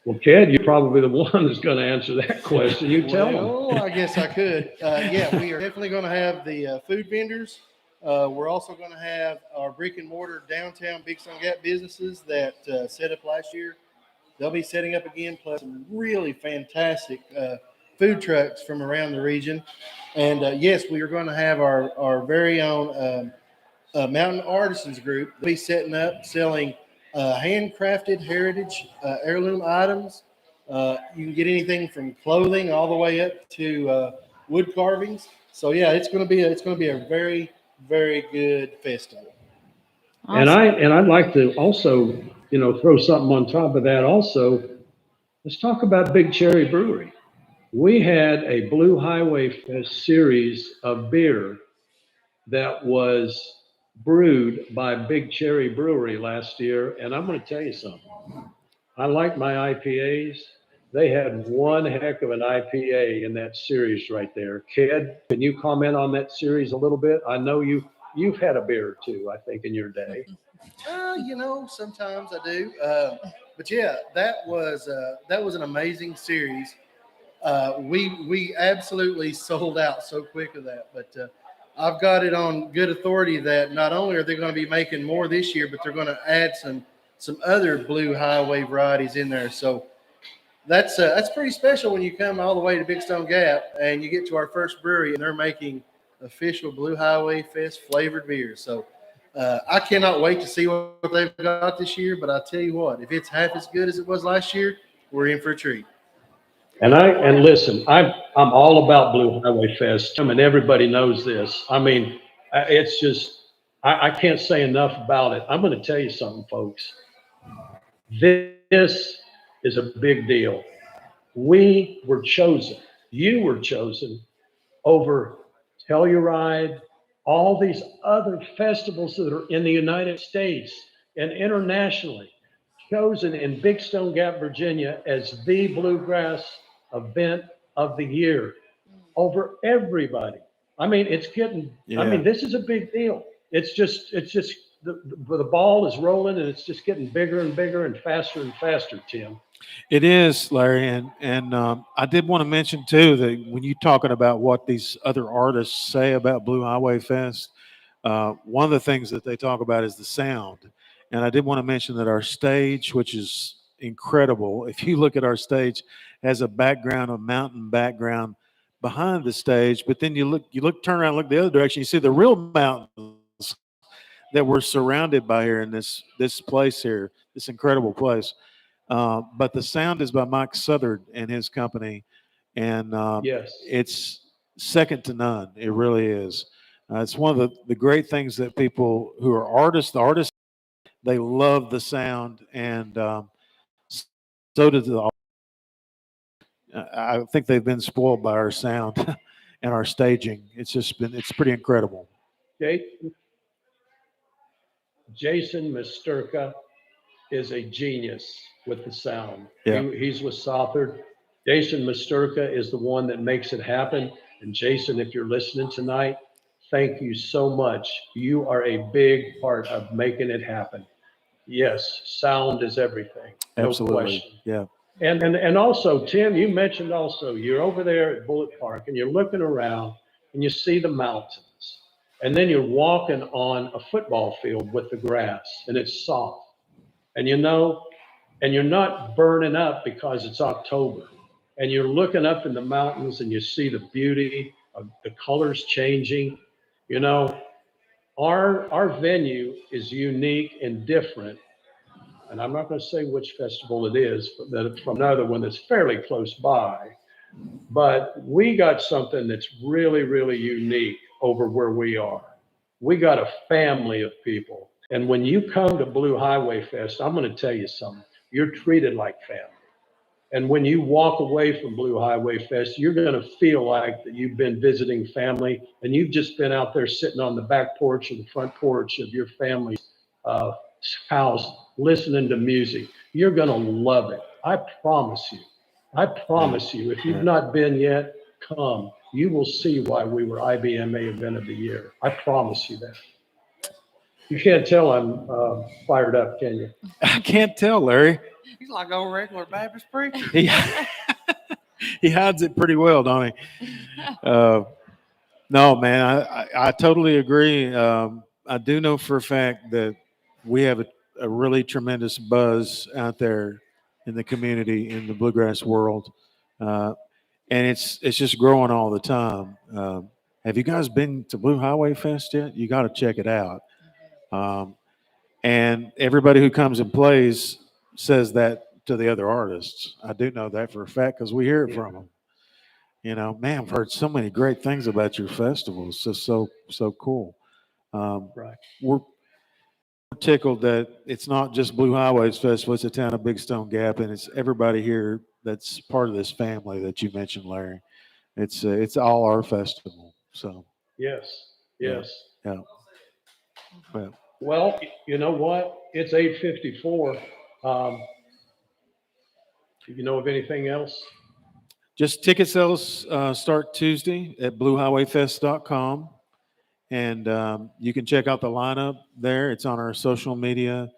Well, Kid, you're probably the one that's going to answer that question. You tell them. Well, I guess I could. Yeah, we are definitely going to have the food vendors. We're also going to have our brick and mortar downtown Big Stone Gap businesses that set up last year. They'll be setting up again, plus some really fantastic food trucks from around the region. And yes, we are going to have our very own Mountain Artisans group. They'll be setting up, selling handcrafted heritage heirloom items. You can get anything from clothing all the way up to wood carvings. So yeah, it's going to be a very, very good festival. And I'd like to also, throw something on top of that also. Let's talk about Big Cherry Brewery. We had a Blue Highway Fest series of beer that was brewed by Big Cherry Brewery last year. And I'm going to tell you something. I like my IPAs. They had one heck of an IPA in that series right there. Kid, can you comment on that series a little bit? I know you've had a beer or two, I think, in your day. Sometimes I do. But yeah, that was an amazing series. We absolutely sold out so quick of that. But I've got it on good authority that not only are they going to be making more this year, but they're going to add some other Blue Highway varieties in there. So that's pretty special when you come all the way to Big Stone Gap and you get to our first brewery and they're making official Blue Highway Fest flavored beer. So I cannot wait to see what they've got this year. But I tell you what, if it's half as good as it was last year, we're in for a treat. And listen, I'm all about Blue Highway Fest. I mean, everybody knows this. I mean, it's just I can't say enough about it. I'm going to tell you something, folks. This is a big deal. We were chosen. You were chosen over Telluride, all these other festivals that are in the United States and internationally, chosen in Big Stone Gap, Virginia as the bluegrass event of the year over everybody. I mean, it's getting, I mean, this is a big deal. It's just the ball is rolling and it's just getting bigger and bigger and faster, Tim. It is, Larry, and I did want to mention too that when you're talking about what these other artists say about Blue Highway Fest, one of the things that they talk about is the sound. And I did want to mention that our stage, which is incredible, if you look at our stage, has a background, a mountain background behind the stage, but then you turn around, look the other direction, you see the real mountains that we're surrounded by here in this place here, this incredible place. But the sound is by Mike Southard and his company, and Yes, it's second to none. It really is. It's one of the great things that people who are artists, they love the sound, and so does the. I think they've been spoiled by our sound and our staging. It's pretty incredible. Jason Misterka is a genius with the sound. Yeah. He's with Southard. Jason Misterka is the one that makes it happen. And Jason, if you're listening tonight, thank you so much. You are a big part of making it happen. Yes, sound is everything. No Absolutely. question. Yeah. And also, Tim, you mentioned also, you're over there at Bullitt Park and you're looking around and you see the mountains. And then you're walking on a football field with the grass and it's soft. And and you're not burning up because it's October. And you're looking up in the mountains and you see the beauty of the colors changing. Our venue is unique and different. And I'm not going to say which festival it is, but from another one that's fairly close by. But we got something that's really, really unique over where we are. We got a family of people. And when you come to Blue Highway Fest, I'm going to tell you something. you're treated like family. And when you walk away from Blue Highway Fest, you're going to feel like that you've been visiting family and you've just been out there sitting on the back porch or the front porch of your family's house listening to music. You're going to love it. I promise you. I promise you, if you've not been yet, come. You will see why we were IBMA Event of the Year. I promise you that. You can't tell I'm fired up, can you? I can't tell, Larry. He's like a regular Baptist preacher. He, he hides it pretty well, don't he? No, man, I totally agree. I do know for a fact that we have a really tremendous buzz out there in the community, in the bluegrass world. And it's just growing all the time. Have you guys been to Blue Highway Fest yet? You got to check it out. And everybody who comes and plays says that to the other artists. I do know that for a fact because we hear it from them. You know, man, I've heard so many great things about your festival. It's just so cool. Right. We're tickled that it's not just Blue Highways Festival, it's the town of Big Stone Gap, and it's everybody here that's part of this family that you mentioned, Larry. It's all our festival. So Yes. Yes. yeah. Well, Well, you know what? It's 8:54. Do you know of anything else? just ticket sales start Tuesday at bluehighwayfest.com. And you can check out the lineup there. It's on our social media.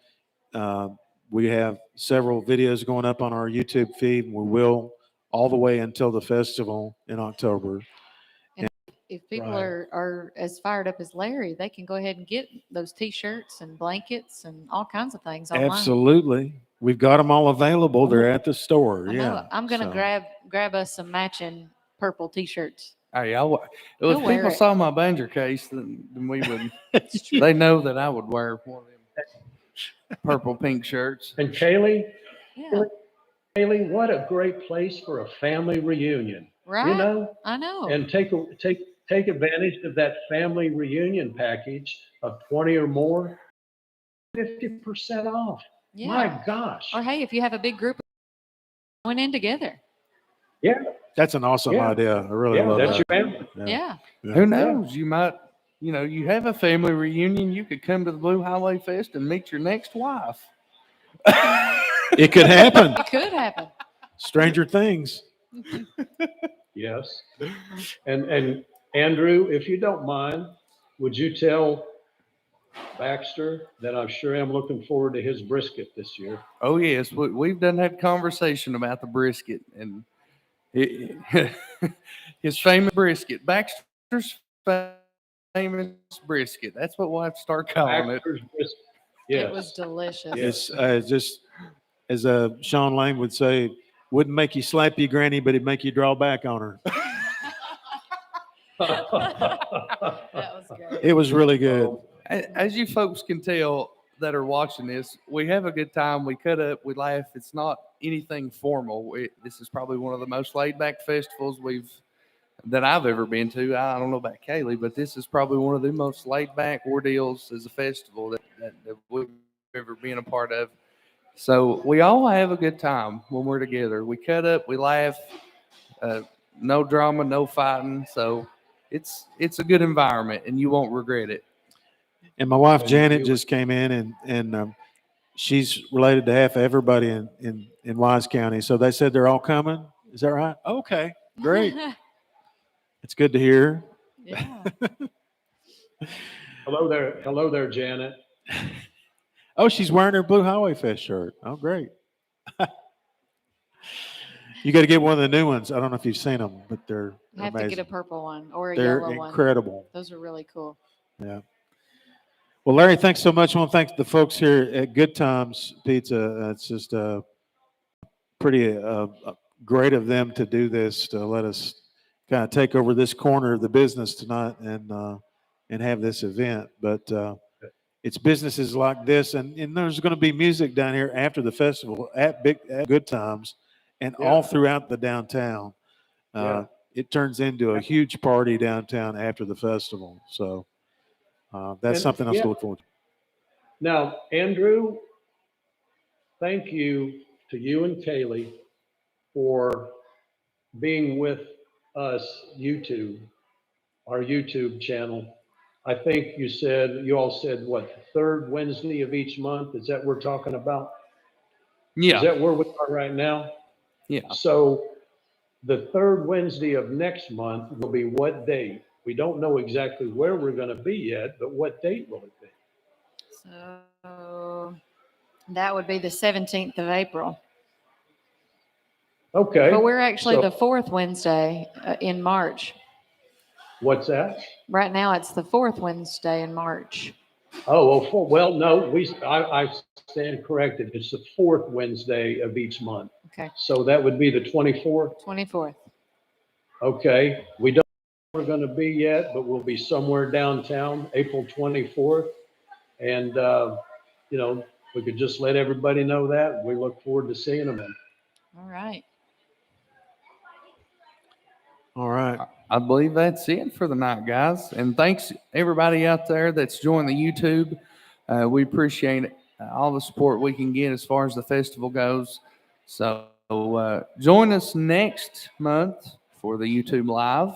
We have several videos going up on our YouTube feed. We will all the way until the festival in October. If people Right. are as fired up as Larry, they can go ahead and get those T-shirts and blankets and all kinds of things online. Absolutely. We've got them all available. They're at the store. I know. Yeah. I'm gonna So, grab us some matching purple T-shirts. Hey, He'll if wear people it. saw my Banjo case, then we would. They know that I would wear one of them purple pink shirts. And Kaylee, what a great place for a family reunion. Right. You know, I know. and take advantage of that family reunion package of 20 or more, 50% off. Yeah. My gosh. Or hey, if you have a big group going in together. Yeah, that's an awesome Yeah. idea. I really yeah, love that's that. your family. Yeah. Who knows? You might, you have a family reunion. You could come to the Blue Highway Fest and meet your next wife. It could happen. It could happen. Stranger things. Yes. And Andrew, if you don't mind, would you tell Baxter that I'm sure I'm looking forward to his brisket this year? Oh yes, we've done that conversation about the brisket and his famous brisket, Baxter's famous brisket. That's what we'll have to start calling it. Baxter's brisket. It was Yes. delicious. Yes. It's just, as Sean Lane would say, wouldn't make you slap your granny, but it'd make you draw back on her. That was great. It was really good. As you folks can tell that are watching this, we have a good time. We cut up, we laugh. It's not anything formal. This is probably one of the most laid back festivals that I've ever been to. I don't know about Kaylee, but this is probably one of the most laid back ordeals as a festival that we've ever been a part of. So we all have a good time when we're together. We cut up, we laugh, no drama, no fighting. So it's a good environment and you won't regret it. And my wife Janet just came in, and she's related to half of everybody in Wise County. So they said they're all coming. Is that right? Okay, great. It's good to hear. Yeah. Hello there, Janet. Oh, she's wearing her Blue Highway Fest shirt. Oh, great. You got to get one of the new ones. I don't know if you've seen them, but they're I have amazing. to get a purple one or a They're yellow one. incredible. Those are really cool. Yeah. Well, Larry, thanks so much. I want to thank the folks here at Good Times Pizza. It's just pretty great of them to do this, to let us kind of take over this corner of the business tonight and have this event. But it's businesses like this, and there's going to be music down here after the festival at Good Times and all throughout the downtown. It turns into a huge party downtown after the festival. So that's something else to look forward to. Now, Andrew, thank you to you and Kaylee for being with us, our YouTube channel. I think you all said, what, the third Wednesday of each month? Is that what we're talking about? Is Yeah, that where we are right now? yeah. So the third Wednesday of next month will be what date? We don't know exactly where we're going to be yet, but what date will it be? So that would be the 17th of April. Okay. But we're actually so the fourth Wednesday in March. What's that? Right now, it's the fourth Wednesday in March. Oh, well, no, I stand corrected. It's the fourth Wednesday of each month. Okay, So that would be the 24th. 24th. Okay. We don't know where we're going to be yet, but we'll be somewhere downtown, April 24th. And, we could just let everybody know that. We look forward to seeing them then. All right. All right. I believe that's it for the night, guys. And thanks everybody out there that's joined the YouTube. We appreciate all the support we can get as far as the festival goes. So join us next month for the YouTube Live.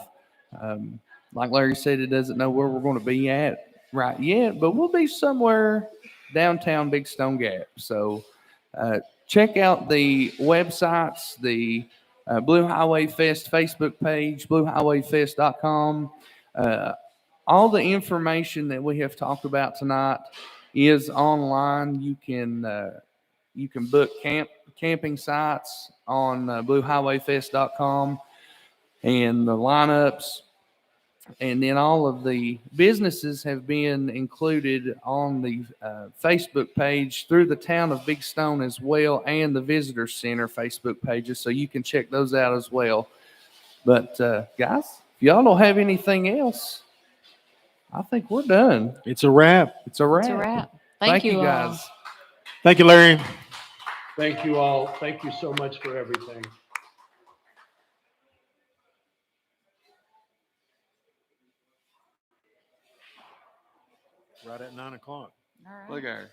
Like Larry said, it doesn't know where we're going to be at right yet, but we'll be somewhere downtown Big Stone Gap. So check out the websites, the Blue Highway Fest Facebook page, bluehighwayfest.com. All the information that we have talked about tonight is online. You can book camping sites on bluehighwayfest.com and the lineups. And then all of the businesses have been included on the Facebook page through the town of Big Stone as well, and the Visitor Center Facebook pages. So you can check those out as well. But guys, if y'all don't have anything else, I think we're done. It's a wrap. It's a wrap. It's a wrap. Thank you all. guys. Thank you, Larry. Thank you all. Thank you so much for everything. Right at 9:00. All right. Look at her.